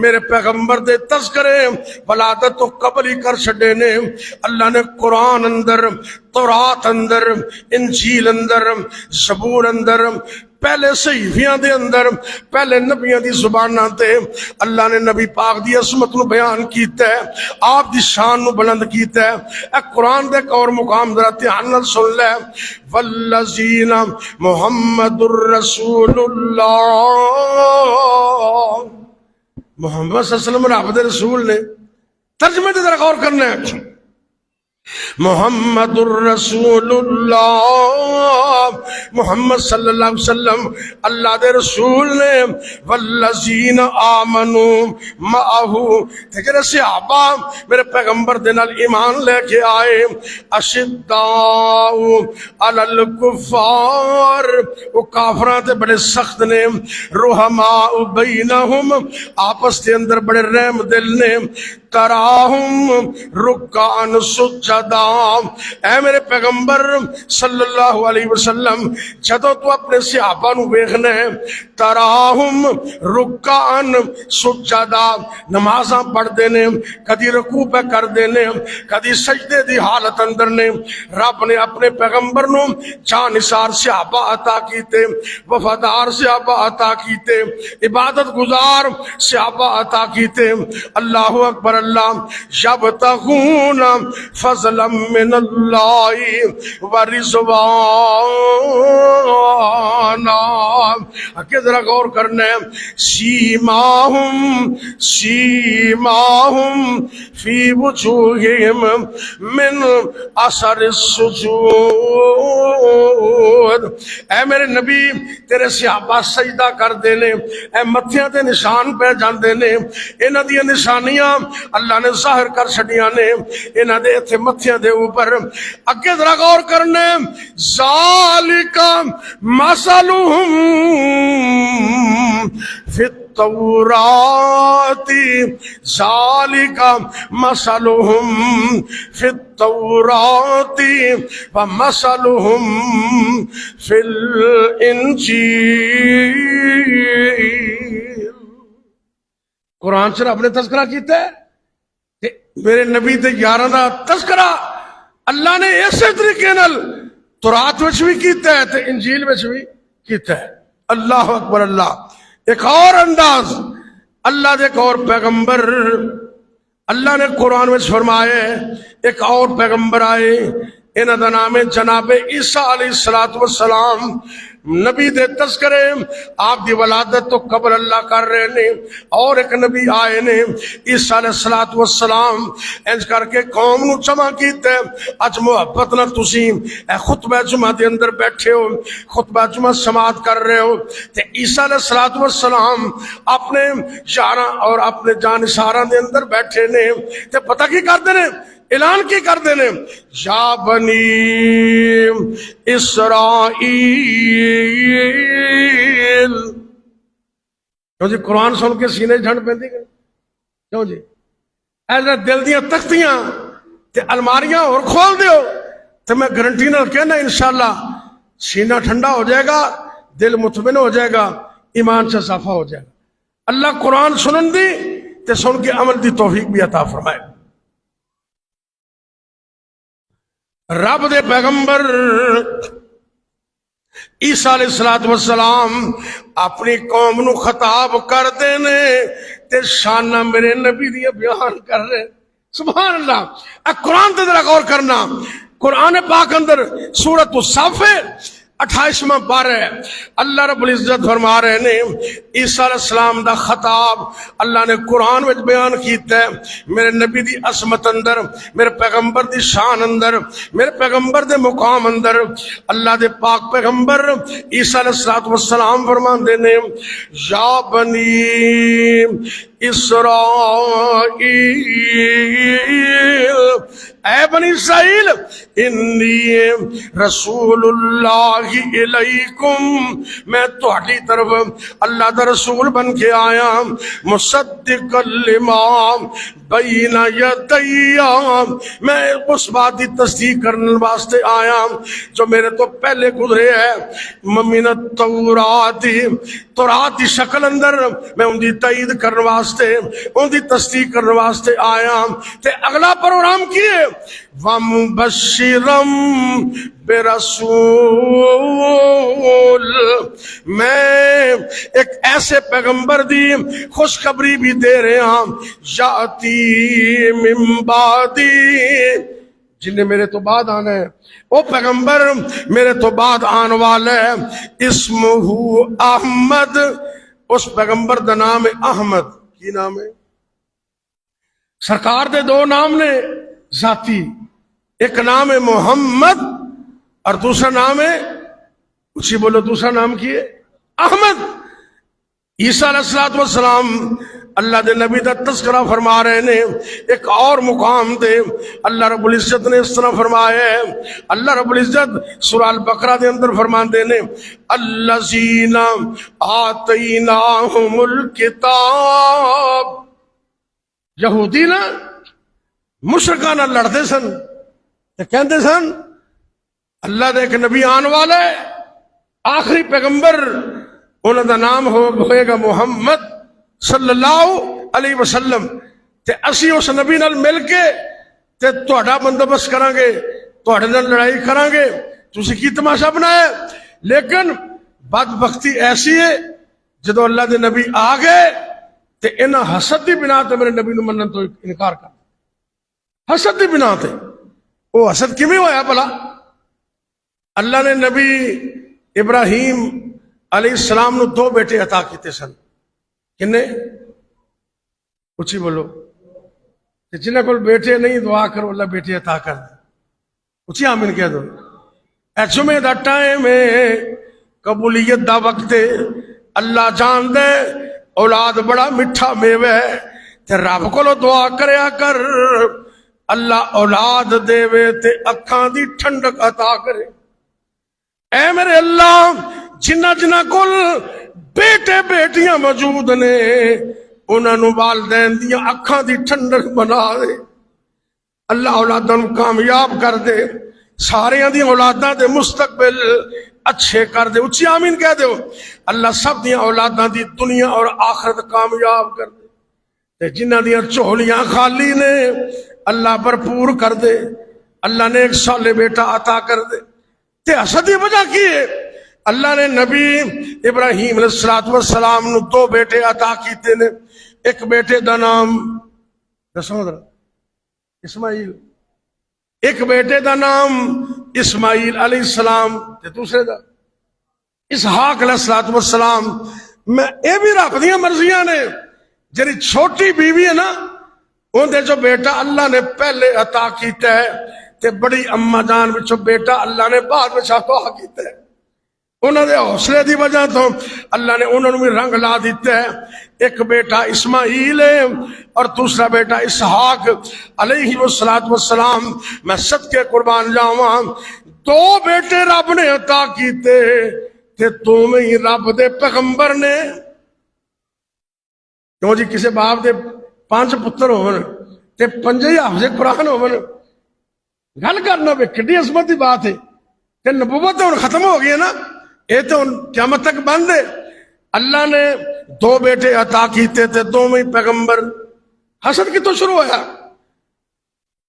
میرے پیغمبر دے تذکرے ولادت تو قبل ہی کر چھڈے نے اللہ نے قرآن اندر، تورات اندر، انجیل اندر، زبور اندر، پہلے صحیفیاں دے اندر، پہلے نبیاں دی زباناں تے اللہ نے نبی پاک دی عظمت نو بیان کیتا ہے، آپ دی شان نو بلند کیتا ہے۔ اے قرآن دے ایک اور مقام ذرا دھیان نال سن لے، والذین محمد الرسول اللہ، محمد صلی اللہ علیہ وسلم رب دے رسول نے۔ ترجمے تے ذرا غور کرنا ہے، محمد الرسول اللہ، محمد صلی اللہ علیہ وسلم اللہ دے رسول نے، والذین آمنوا معہ، تے جڑے صحابہ میرے پیغمبر دے نال ایمان لے کے آئے، اشداء علی الکفار، وہ کافراں تے بڑے سخت نے، رحماء بینہم، آپس دے اندر بڑے رحم دل نے، تراہم رکعن سجدا، اے میرے پیغمبر صلی اللہ علیہ وسلم جدو تو اپنے صحابہ نو ویکھنا ہے، تراہم رکعن سجدا، نمازاں پڑھ دینے، کدی رکوع پہ کر دینے، کدی سجدے دی حالت اندر نے۔ رب نے اپنے پیغمبر نو جانثار صحابہ عطا کیتے، وفادار صحابہ عطا کیتے، عبادت گزار صحابہ عطا کیتے۔ اللہ اکبر، اللہ یبتغون فضلا من اللہ ورضوانا، کہ ذرا غور کرنا ہے، سیماہم فی وجوہہم من اثر السجود، اے میرے نبی تیرے صحابہ سجدہ کر دینے، اے متھیاں تے نشان پہ جاندے نے، انہاں دی نشانیاں اللہ نے ظاہر کر چھڈیاں نے انہاں دے اتھے متھیاں دے اوپر۔ اگے ذرا غور کرنے، ذالک مثلہم فی التوراۃ، ذالک مثلہم فی التوراۃ ومثلہم فی الانجیل۔ قرآن سے رب نے تذکرہ کیتا ہے، میرے نبی تے یاراں دا تذکرہ اللہ نے اسی طریقے نال تورات وچ بھی کیتا ہے تے انجیل وچ بھی کیتا ہے۔ اللہ اکبر، اللہ ایک اور انداز، اللہ دے ایک اور پیغمبر، اللہ نے قرآن وچ فرمایا ہے، ایک اور پیغمبر آئے، انہاں دا نام ہے جناب عیسیٰ علیہ السلام۔ نبی دے تذکرے آپ دی ولادت تو قبل اللہ کر رہے نے، اور ایک نبی آئے نے عیسیٰ علیہ السلام، انج کر کے قوم نو جمع کیتے۔ اج محبت نہ تسی اے خطبہ جمعہ دے اندر بیٹھے ہو، خطبہ جمعہ سماعت کر رہے ہو، تے عیسیٰ علیہ السلام اپنے یاراں اور اپنے جانثاراں دے اندر بیٹھے نے، تے پتہ کی کردے نے، اعلان کی کر دینے، یا بنی اسرائیل۔ کیوں جی قرآن سن کے سینے جھنڈ پیندی گئے؟ کیوں جی ایسا دل دیاں تختیاں تے الماریاں اور کھول دیو، تو میں گارنٹی نال کہنا انشاءاللہ سینہ ٹھنڈا ہو جائے گا، دل مطمئن ہو جائے گا، ایمان سے صافہ ہو جائے گا۔ اللہ قرآن سنن دی تے سن کے عمل دی توفیق بھی عطا فرمائے۔ رب دے پیغمبر عیسیٰ علیہ السلام اپنی قوم نو خطاب کر دینے تے شانہ میرے نبی دی بیان کر رہے، سبحان اللہ۔ قرآن تے ذرا غور کرنا، قرآن پاک اندر سورۃ الصافات 28واں پارہ ہے، اللہ رب العزت فرما رہے نے عیسیٰ علیہ السلام دا خطاب اللہ نے قرآن وچ بیان کیتا ہے، میرے نبی دی عظمت اندر، میرے پیغمبر دی شان اندر، میرے پیغمبر دے مقام اندر۔ اللہ دے پاک پیغمبر عیسیٰ علیہ السلام فرماندے نے، یا بنی اسرائیل، اے بنی اسرائیل، انی رسول اللہ الیکم، میں تہاڈی طرف اللہ دا رسول بن کے آیا، مصدقا لما بین یدی، میں اس بات کی تصدیق کرنے واسطے آیا جو میرے تو پہلے گزرے ہے، من التورات، تورات دی شکل اندر میں ان دی تائید کرنے واسطے، ان دی تصدیق کرنے واسطے آیا۔ تے اگلا پروگرام کیے وَمُبَشِّرًا بِرَسُولٍ، میں ایک ایسے پیغمبر دی خوشخبری بھی دے رہا ہوں، یاتی من بعدی، جنہیں میرے تو بعد آنا ہے، وہ پیغمبر میرے تو بعد آن والا ہے، اسمہ احمد، اس پیغمبر دا نام ہے احمد۔ کی نام ہے؟ سرکار دے دو نام نے ذاتی، ایک نام ہے محمد اور دوسرا نام ہے، اسی بولو دوسرا نام کی ہے احمد۔ عیسیٰ علیہ السلام اللہ دے نبی دا تذکرہ فرما رہے نے، ایک اور مقام دے اللہ رب العزت نے اس طرح فرمایا ہے، اللہ رب العزت سورہ البقرہ دے اندر فرماندے نے الذین آتیناہم الکتاب، یہودی نا مشرکاں نال لڑتے سن تے کہندے سن اللہ دے ایک نبی آن والا ہے، آخری پیغمبر، انہاں دا نام ہوئے گا محمد صلی اللہ علیہ وسلم، تے اسی اس نبی نال مل کے تے تہاڈا بندوبست کران گے، تہاڈے نال لڑائی کران گے، تسی کی تماشا بنایا۔ لیکن بدبختی ایسی ہے جدو اللہ دے نبی آ گئے تے انہاں حسد دی بنا تے میرے نبی نو منن تو انکار کر، حسد دی بنا تے۔ وہ حسد کیویں ہویا بھلا؟ اللہ نے نبی ابراہیم علیہ السلام نو دو بیٹے عطا کیتے سن، کنے؟ اچھی بولو، جنہیں کول بیٹے نہیں دعا کرو اللہ بیٹے عطا کر دے، اچھی آمین کہہ دو۔ اے جمعے دا ٹائم ہے، قبولیت دا وقت ہے، اللہ جان دے اولاد بڑا میٹھا میوہ ہے، تے رب کولو دعا کریا کر اللہ اولاد دے وے تے اکھاں دی ٹھنڈک عطا کرے۔ اے میرے اللہ جنہ جنہ کول بیٹے بیٹیاں موجود نے انہاں نو والدین دیاں اکھاں دی ٹھنڈک بنا دے، اللہ اولاداں نو کامیاب کر دے، ساریاں دی اولاداں دے مستقبل اچھے کر دے، اچھی آمین کہہ دے۔ اللہ سب دیاں اولاداں دی دنیا اور آخرت کامیاب کر دے، تے جنہ دیاں چولیاں خالی نے اللہ بھرپور کر دے، اللہ نے ایک صالح بیٹا عطا کر دے۔ تے حسد دی وجہ کی ہے؟ اللہ نے نبی ابراہیم علیہ السلام نو دو بیٹے عطا کیتے نے، ایک بیٹے دا نام دسو ذرا اسماعیل، ایک بیٹے دا نام اسماعیل علیہ السلام تے دوسرے دا اسحاق علیہ السلام۔ میں اے بھی رب دیاں مرضیاں نے، جڑی چھوٹی بیوی ہے نا ان دے جو بیٹا اللہ نے پہلے عطا کیتا ہے تے بڑی اما جان وچوں بیٹا اللہ نے بعد وچ عطا کیتا ہے، انہوں نے حوصلے دی وجہ تو اللہ نے انہوں نے بھی رنگ لا دیتا ہے۔ ایک بیٹا اسماعیل ہے اور دوسرا بیٹا اسحاق علیہ السلام۔ میں صدقے قربان جاواں، دو بیٹے رب نے عطا کیتے تے دوویں ہی رب دے پیغمبر نے۔ کیوں جی کسی باپ دے 5 پتر ہون تے 5 ہی حافظ قرآن ہون، گل کرنا بھی کڈی عظمت دی بات ہے۔ تے نبوت ہن ختم ہو گئی ہے نا، یہ تو قیامت تک بند ہے۔ اللہ نے دو بیٹے عطا کیتے تھے، دوویں پیغمبر۔ حسد کی تو شروع ہوا۔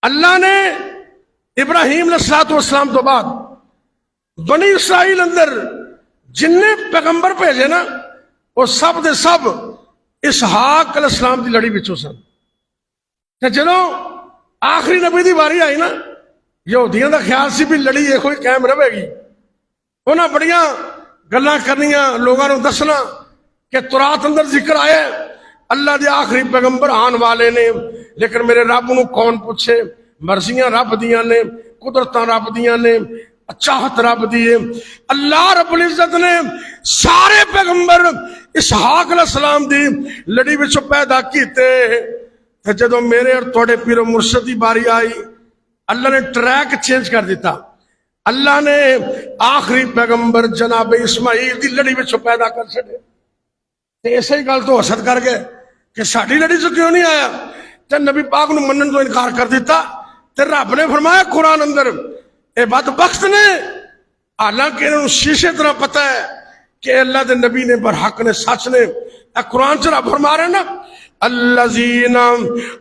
اللہ نے ابراہیم علیہ السلام تو بعد بنی اسرائیل اندر جن پیغمبر بھیجے نا وہ سب دے سب اسحاق علیہ السلام دی لڑی بچوں سن۔ تے جدوں آخری نبی دی واری آئی نا، یہودیاں دا خیال سی بھی لڑی یہ کوئی قائم رہے گی، انہاں بڑیاں گلاں کرنیاں، لوگاں نو دسنا کہ تورات اندر ذکر آیا ہے اللہ دے آخری پیغمبر آن والے نے، لیکن میرے رب نو کون پوچھے؟ مرضیاں رب دیاں نے، قدرتاں رب دیاں نے، چاہت رب دی ہے۔ اللہ رب العزت نے سارے پیغمبر اسحاق علیہ السلام دی لڑی وچوں پیدا کیتے، تے جدوں میرے اور تواڈے پیر و مرشد دی باری آئی اللہ نے ٹریک چینج کر دیتا. اللہ نے آخری پیغمبر جناب اسماعیل دی لڑی وچ پیدا کر چھڈے تے اسی گل تو حسد کر گئے کہ ساڈی لڑی چ کیوں نہیں آیا تے نبی پاک نو منن تو انکار کر دیتا. تے رب نے فرمایا قرآن اندر اے بدبخت نے، حالانکہ انہوں نے شیشے طرح پتہ ہے کہ اللہ دے نبی نے برحق نے سچ نے. اے قرآن سے رب فرما رہے نا الذین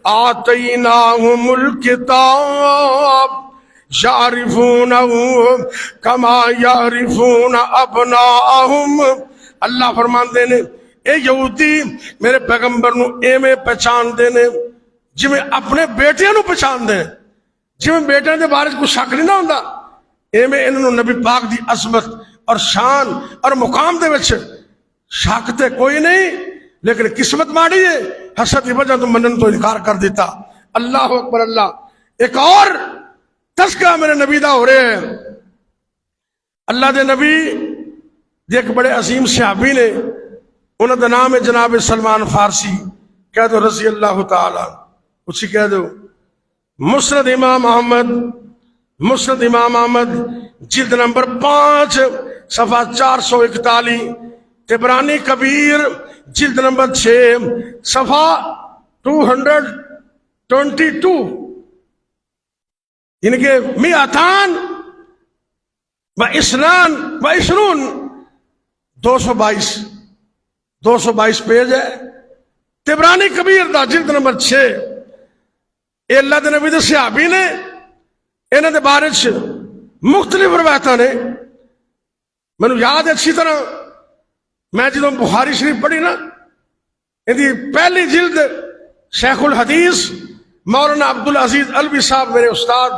آتیناہم الکتاب یعرفونہ کما یعرفون ابناءہم. اللہ فرماندے نے اے یہودی میرے پیغمبر نو ایویں پہچان دے نے جویں اپنے بیٹیاں نو پہچان دے، جویں بیٹیاں دے بارے کوئی شک نہیں نہ ہوندا ایویں انہاں نو نبی پاک دی عظمت اور شان اور مقام دے وچ شک تے کوئی نہیں، لیکن قسمت ماڑی ہے، حسد کی وجہ تو منن تو انکار کر دیتا. اللہ اکبر اللہ. ایک اور تذکرہ میرے نبی دا ہو رہے ہیں. اللہ دے نبی دے ایک بڑے عظیم صحابی نے، انہوں دا نام ہے جناب سلمان فارسی. کہہ دو رضی اللہ تعالی، اسی کہہ دو. مسند امام احمد، مسند امام احمد جلد نمبر 5 صفحہ 441. طبرانی کبیر جلد نمبر 6 صفحہ 222، یعنی کہ میاتان و اسنان و عشرون 222 پیج ہے. طبرانی کبیر دا جلد نمبر 6. اے اللہ دے نبی دے صحابی نے، انہاں دے بارے چ مختلف روایتاں نے. مینوں یاد ہے اچھی طرح، میں جدوں بخاری شریف پڑھی نا، اندی پہلی جلد شیخ الحدیث مولانا عبدالعزیز الوی صاحب میرے استاد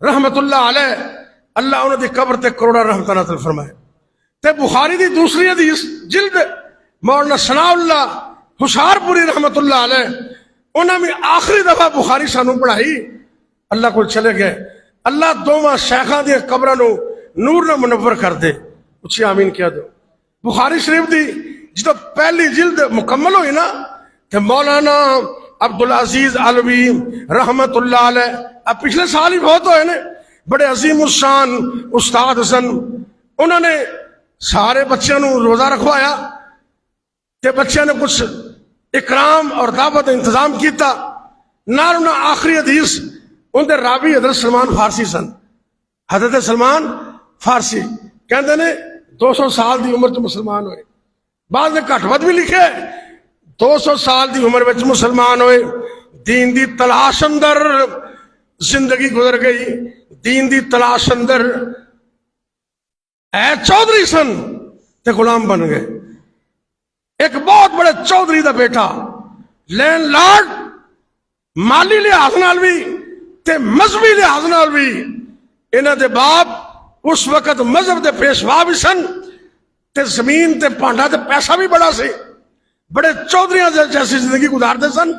رحمت اللہ علیہ، اللہ انہوں دی قبر تے کروڑا رحمت نازل فرمائے. تے بخاری دی دوسری حدیث جلد مولانا ثناء اللہ حشار پوری رحمت اللہ علیہ، انہوں نے آخری دفعہ بخاری سانوں پڑھائی، اللہ کو چلے گئے. اللہ دوواں شیخاں دی قبراں نو نور نہ منور کر دے. اچھی آمین کہہ دو. بخاری شریف دی جدو پہلی جلد مکمل ہوئی نا کہ مولانا عبدالعزیز علوی رحمت اللہ علیہ، اب پچھلے سال ہی بہت ہوئے نے، بڑے عظیم الشان استاد سن. انہوں نے سارے بچیاں نو روزہ رکھوایا کہ بچیاں نے کچھ اکرام اور دعوت انتظام کیتا. نال انہاں آخری حدیث ان دے راوی حضرت سلمان فارسی سن. حضرت سلمان فارسی کہندے نے 200 سال دی عمر چ مسلمان ہوئے. بعض نے گھٹ ود بھی لکھے 200 سال دی عمر وچ مسلمان ہوئے. دین دی تلاش اندر زندگی گزر گئی، دین دی تلاش اندر اے چودھری سن تے غلام بن گئے. ایک بہت بڑے چودھری دا بیٹا لینڈ لارڈ، مالی لحاظ نال بھی تے مذہبی لحاظ نال بھی انہاں دے باپ اس وقت مذہب دے پیشوا بھی سن تے زمین تے پانڈا تے پیسہ بھی بڑا سی. بڑے چودھریاں جیسی زندگی گزارتے سن.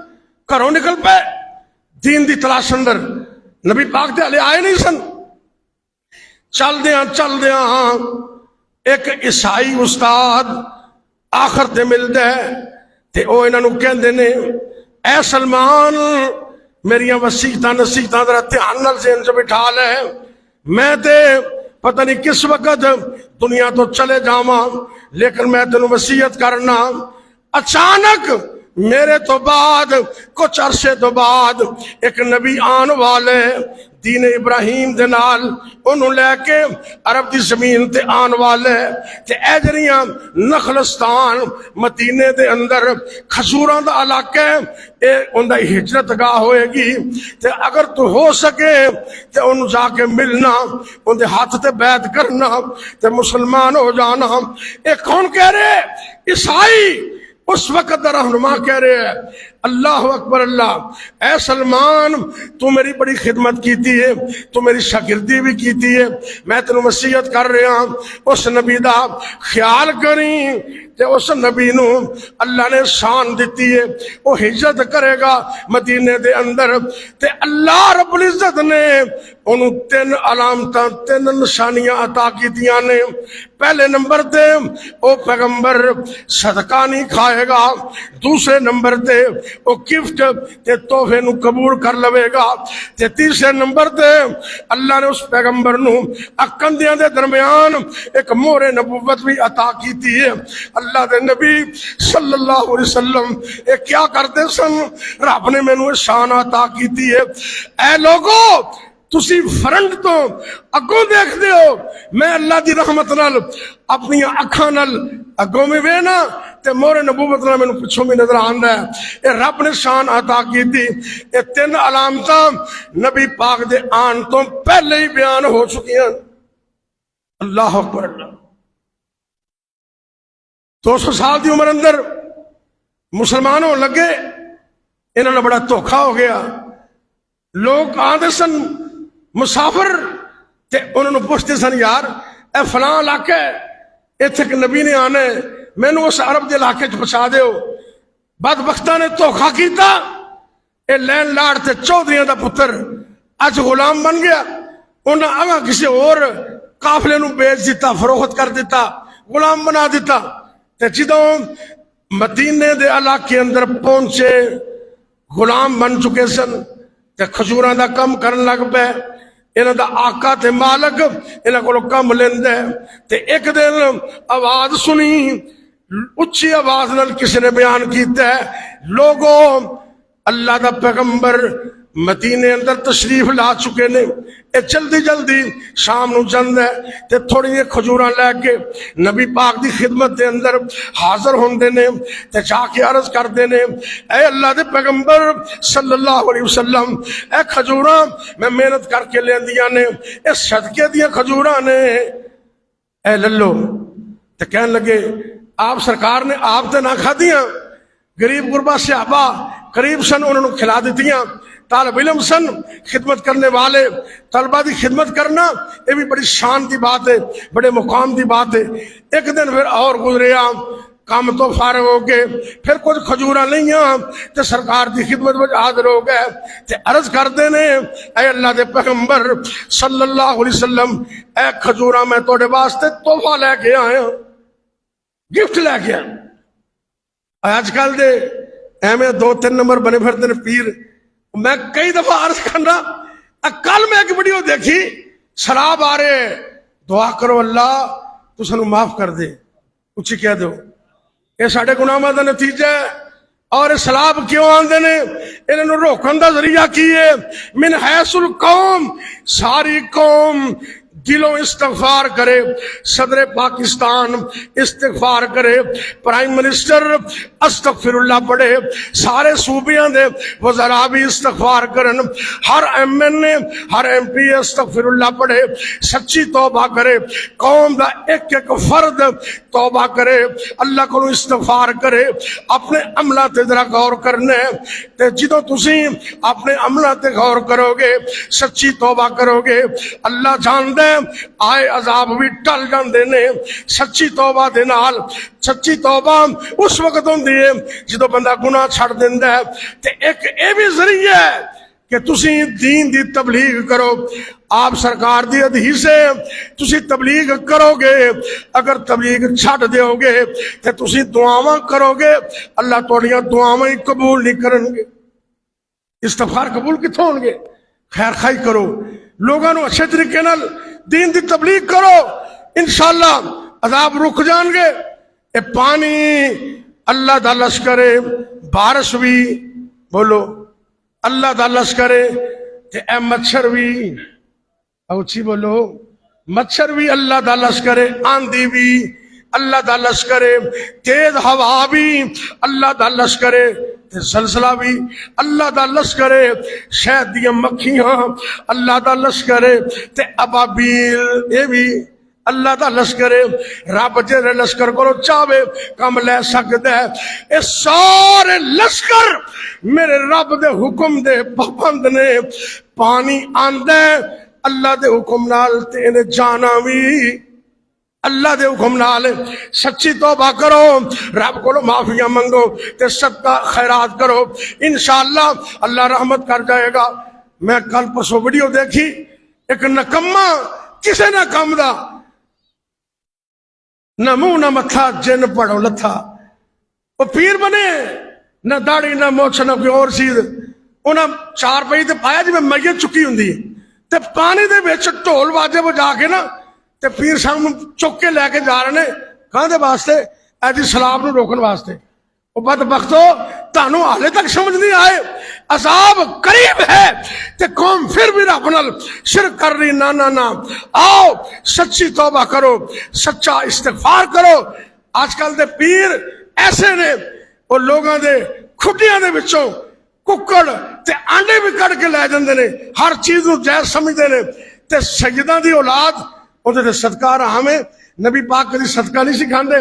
گھروں نکل پے دین دی تلاش اندر، نبی پاک تے ہلے آئے نہیں سن. چل دیاں ایک عیسائی استاد آخر تے ملدا ہے تے او انہاں نو کہندے نے اے سلمان میریاں وصیتاں نصیحتاں ذرا دھیان نال ذہن چ بٹھا لے. میں تے پتہ نہیں کس وقت دنیا تو چلے جاواں، لیکن میں تینوں وصیت کرنا اچانک میرے تو بعد کچھ عرصے تو بعد ایک نبی آن والے دین ابراہیم دے نال انہوں لے کے عرب دی زمین تے آن والے تے اے جڑیاں نخلستان مدینے دے اندر کھجوراں دا علاقہ اے ان دا ہجرت گاہ ہوئے گی تے اگر تو ہو سکے تے انہوں جا کے ملنا، ان دے ہاتھ تے بیعت کرنا تے مسلمان ہو جانا. اے کون کہہ رہے؟ عیسائی اس وقت دا رہنما کہہ رہے ہیں. اللہ اکبر اللہ. اے سلمان تو میری بڑی خدمت کیتی ہے، تو میری شاگردی بھی کیتی ہے، میں تینوں وصیت کر رہا ہوں اس نبی دا خیال کریں تے اس نبی نو اللہ نے شان دیتی ہے، وہ ہجرت کرے گا مدینے دے اندر تے اللہ رب العزت نے انہوں 3 علامتاں 3 نشانیاں عطا کیتیاں نے. پہلے نمبر تے او پیغمبر صدقہ نہیں کھائے گا. دوسرے نمبر تے او گفٹ تے تحفے نو قبول کر لوے گا. تے تیسرے نمبر تے اللہ نے اس پیغمبر نو اکندیاں دے درمیان ایک مہر نبوت بھی عطا کیتی ہے. اللہ دے نبی صلی اللہ علیہ وسلم اے کیا کرتے سن؟ رب نے مینوں شان عطا کیتی ہے. اے لوگو تسی فرنٹ تو اگوں دیکھ دے ہو، میں اللہ دی رحمت نال اپنی اکھاں نال اگوں میں وینا تے مہر نبوت نال مینوں پچھوں بھی نظر آندا ہے. اے رب نے شان عطا کیتی. اے 3 علامتاں نبی پاک دے آن تو پہلے ہی بیان ہو چکیاں. اللہ اکبر. 200 سال دی عمر اندر مسلمان ہون لگے، انہوں نے بڑا دھوکھا ہو گیا. لوگ آندے سن مسافر تے انہوں نے پوچھتے سن یار اے فلاں علاقہ ایتھے کہ نبی نے آنے مینوں اس عرب دے علاقے چ پہنچا دیو. بدبختاں نے دھوکھا کیتا. اے لین لاڑ تے چودھریاں دا پتر اج غلام بن گیا. انہاں اگاں کسی اور قافلے نو بیچ دیتا، فروخت کر دیتا، غلام بنا دیتا. تے جدوں مدینے دے علاقے اندر پہنچے غلام بن چکے سن تے کھجوراں دا کم کرن لگ پے. انہاں دا آقا تے مالک انہاں کولوں کم لیندے. تے ایک دن آواز سنی، اچھی آواز نال کسی نے بیان کیتا ہے لوگوں اللہ دا پیغمبر مدینے اندر تشریف لا چکے نے. اے جلدی جلدی شام نو جلد ہے تے تھوڑی جی کھجوراں لے کے نبی پاک دی خدمت دے اندر حاضر ہوندے نے تے جا کے عرض کردے نے اے اللہ دے پیغمبر صلی اللہ علیہ وسلم اے کھجوراں میں محنت کر کے لیندیاں نے، اے صدقے دیاں کھجوراں نے، اے للو. تے کہن لگے آپ سرکار نے آپ تے نہ کھادیاں، غریب غربا صحابہ قریب سن انہوں نے کھلا دیتیاں. طالب علم سن، خدمت کرنے والے طلبہ دی خدمت کرنا یہ بھی بڑی شان دی بات ہے، بڑے مقام دی بات ہے. ایک دن پھر اور گزریا، کام تو فارغ ہو گئے، پھر کچھ کھجوراں لئیاں تے سرکار دی خدمت میں حاضر ہو گئے تے عرض کردے نے اے اللہ دے پیغمبر صلی اللہ علیہ وسلم اے کھجوراں میں توڑے واسطے تحفہ لے کے آیا، گفٹ لے کے آیا. آج کل دے ایویں 2-3 نمبر بنے پھرتے نے پیر. میں کئی دفعہ عرض کرنا، کل میں ایک ویڈیو دیکھی شراب آ رہے، دعا کرو اللہ تو سنو معاف کر دے، اچھی کہہ دو یہ ساڑھے گناہاں دا نتیجہ ہے. اور شراب کیوں آندے نے؟ انہوں نے روکن دا ذریعہ کیے من حیث القوم، ساری قوم دلوں استغفار کرے، صدر پاکستان استغفار کرے، پرائم منسٹر استغفر اللہ پڑھے، سارے صوبیاں دے وزراء بھی استغفار کرن، ہر ایم این اے ہر ایم پی استغفر اللہ پڑھے، سچی توبہ کرے، قوم دا ایک ایک فرد توبہ کرے، اللہ کو استغفار کرے. اپنے عملہ تے ذرا غور کرنے تے جدوں تسی اپنے عملہ تے غور کرو گے، سچی توبہ کرو گے، اللہ جان دے آئے عذاب بھی ٹل جاندے نے. سچی توبہ دے نال، سچی توبہ اس وقت ہوندی ہے جدوں بندہ گناہ چھڑ دیندا ہے. تے ایک اے بھی ذریعہ ہے کہ تسی دین دی تبلیغ کرو. آپ سرکار دی حدیث ہے تسی تبلیغ کرو گے، اگر تبلیغ چھڑ دیو گے تے تسی دعاواں کرو گے، اللہ تہاڈیاں دعاواں ہی قبول نہیں کرن گے. استغفار قبول کتھوں ہون گے؟ خیر خائی کرو، لوگاں نو اچھے طریقے نال دین دی تبلیغ کرو، انشاءاللہ عذاب رک جان گے. اے پانی اللہ دا لشکر ہے، بارش بھی بولو اللہ دا لشکر ہے، تے اے مچھر بھی اچھی بولو مچھر بھی اللہ دا لشکر ہے، آندھی بھی اللہ دا لشکر ہے، تیز ہوا بھی اللہ دا لشکر ہے، زلزلہ بھی اللہ دا لشکر ہے، شہد دیاں مکھیاں اللہ دا لشکر ہے، تے ابابیل یہ بھی اللہ دا لشکر ہے. رب جے لشکر کو چاہے کم لے سکتا ہے. اے سارے لشکر میرے رب دے حکم دے پابند نے. پانی آندا ہے اللہ دے حکم نال تے انہیں جانا بھی اللہ دے حکم نال. سچی توبہ کرو، رب کو معافیاں منگو تے صدقہ خیرات کرو، انشاءاللہ اللہ رحمت کر جائے گا. میں کل پرسوں ویڈیو دیکھی، ایک نکما کسے نہ کام دا، نہ منہ نہ متھا، جن پڑھو لتھا، وہ پیر بنے، نہ داڑھی نہ موچھ نہ کوئی اور چیز، انہاں چار پئی تے پایا جی میں میت چکی ہوں تے پانی دے وچ ڈھول واجے بجا کے نا تے پیر صاحب چک کے لے کے جا رہے نے کہاں دے واسطے؟ ایسی سلاب نو روکن واسطے۔ وہ بدبختو تانوں حالے تک سمجھ نہیں آئے عذاب قریب ہے تے قوم پھر بھی رب نال شرک کر رہی۔ نا نا نا، آؤ سچی توبہ کرو، سچا استغفار کرو۔ آج کل دے پیر ایسے نے، وہ لوگاں دے کھٹیاں دے وچوں ککڑ تے آنڈے بھی کٹ کے لے جاندے نے، ہر چیز نو جائز سمجھدے نے، تے سیداں دی اولاد اودے تے صدقہ رحم ہے۔ نبی پاک کدی صدقہ نہیں سکھاندے،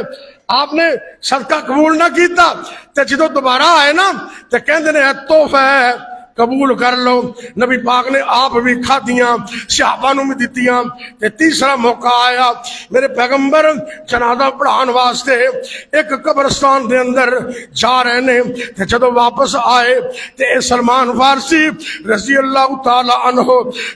آپ نے صدقہ قبول نہ کیتا تے جدو دوبارہ آئے نا تے کہندے نے اے تحفہ ہے قبول کر لو۔ نبی پاک نے آپ بھی کھادیاں، صحابہ نو بھی دتیاں۔ تے تیسرا موقع آیا، میرے پیغمبر جنازہ پڑھان واسطے ایک قبرستان دے اندر جا رہے نے، تے جدو واپس آئے تے سلمان فارسی رضی اللہ تعالی عنہ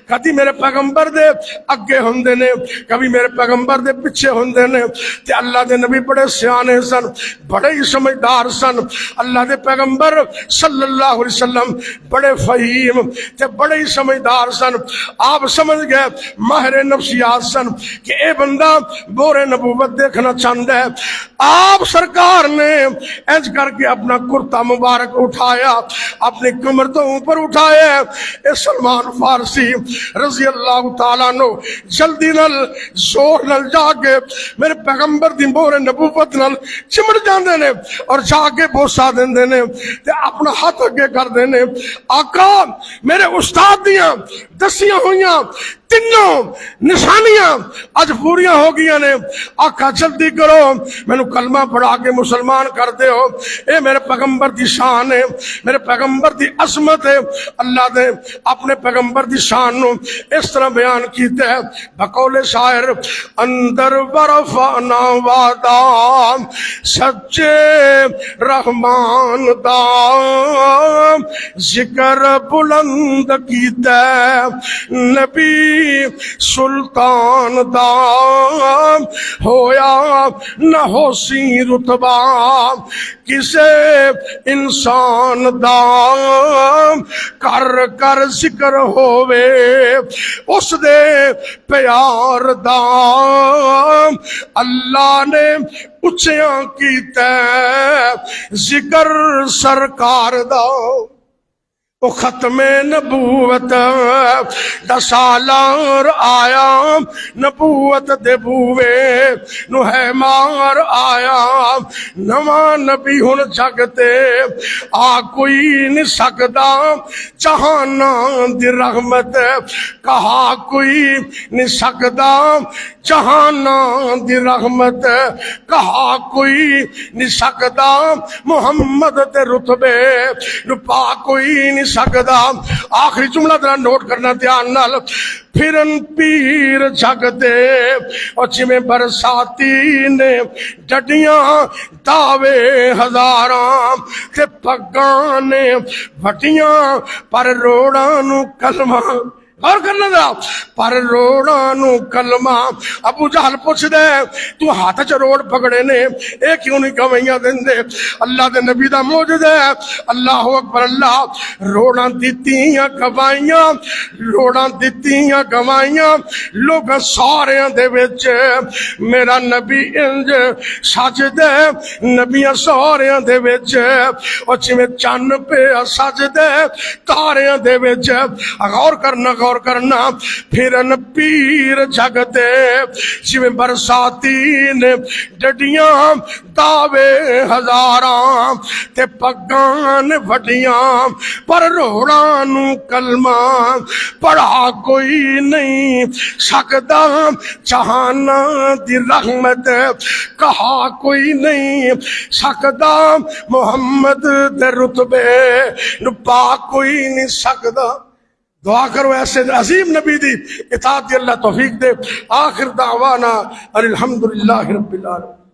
کدی میرے پیغمبر دے اگے ہوندے نے، کبھی میرے پیغمبر دے پیچھے ہوندے نے۔ تے اللہ دے نبی بڑے سیانے سن، بڑے ہی سمجھدار سن۔ اللہ دے پیغمبر صلی اللہ علیہ وسلم بڑے فہیم تے بڑے ہی سمجھدار سن۔ آپ سمجھ گئے، ماہر نفسیات سن کہ اے بندہ بورے نبوت دیکھنا چاہتا ہے۔ آپ سرکار نے انج کر کے اپنا کرتا مبارک اٹھایا، اپنی کمر تو اوپر اٹھایا۔ اے سلمان فارسی رضی اللہ تعالیٰ عنہ جلدی نال زور نال جا کے میرے پیغمبر دی بورے نبوت نال چمڑ جاندے نے اور جا کے بوسا دیندے نے تے اپنا ہاتھ اگے کر دینے۔ آقا میرے استاد دیاں دسیاں ہوئیاں تینوں نشانیاں اج پوریاں ہو گئی نے، آقا جلدی کرو میں نو کلمہ پڑھا کے مسلمان کر دے ہو۔ اے میرے پیغمبر دی شان ہے، میرے پیغمبر دی عظمت ہے۔ اللہ نے اپنے پیغمبر دی شان نو اس طرح بیان کیتا ہے بقول شاعر، اندر ورفعنا وعدا سچے رحمان دا ذکر بلند کیتا نبی سلطان دا، ہویا نہ ہو سی رتبہ کسے انسان دا، کر کر ذکر ہووے اس دے پیار دا، اللہ نے اچھیاں کیتا ذکر سرکار دا۔ وہ ختم نبوت دا سالار آیا، نبوت دے بوے نو ہے مار آیا، نواں نبی ہن جگتے آ کوئی نہیں سکدا، جہاناں دی رحمت کہا کوئی نہیں سکدا، جہاناں دی رحمت کہا کوئی نہیں سکدا، محمد دے رتبے نو پا کوئی نہیں سکدا۔ آخری جملہ ذرا نوٹ کرنا دھیان نال، پھرن پیر جگتے اور جویں برساتی نے ڈڈیاں دعوے ہزاراں تے پگاں نے وٹیاں پر روڑاں نو کلمہ، غور کرنا ذرا، پر روڑاں نو کلمہ۔ ابو جہل پوچھ دے تو ہاتھ چ روڑ پکڑے نے اے کیوں نہیں گوائیاں دیندے؟ اللہ دے نبی دا معجزہ ہے، اللہ اکبر اللہ۔ روڑاں دتیاں گوائیاں، روڑاں دتیاں گوائیاں، لوگ ساریاں دے وچ میرا نبی انج سجدے، نبیاں ساریاں دے وچ او جویں چن پہ سجدے تاریاں دے وچ۔ غور کرنا غور کرنا، پھرن پیر جگتے جویں برساتی نے ڈڈیاں دعوے ہزاراں تے پگاں نے وڈیاں، پر روڑاں نو کلمہ پڑھا کوئی نہیں سکدا، جہاناں دی رحمت کہا کوئی نہیں سکدا، محمد دے رتبے نو پا کوئی نہیں سکدا۔ دعا کرو ایسے عظیم نبی دی اطاعت دی اللہ توفیق دے۔ آخر دعوانا الحمدللہ رب العالمین۔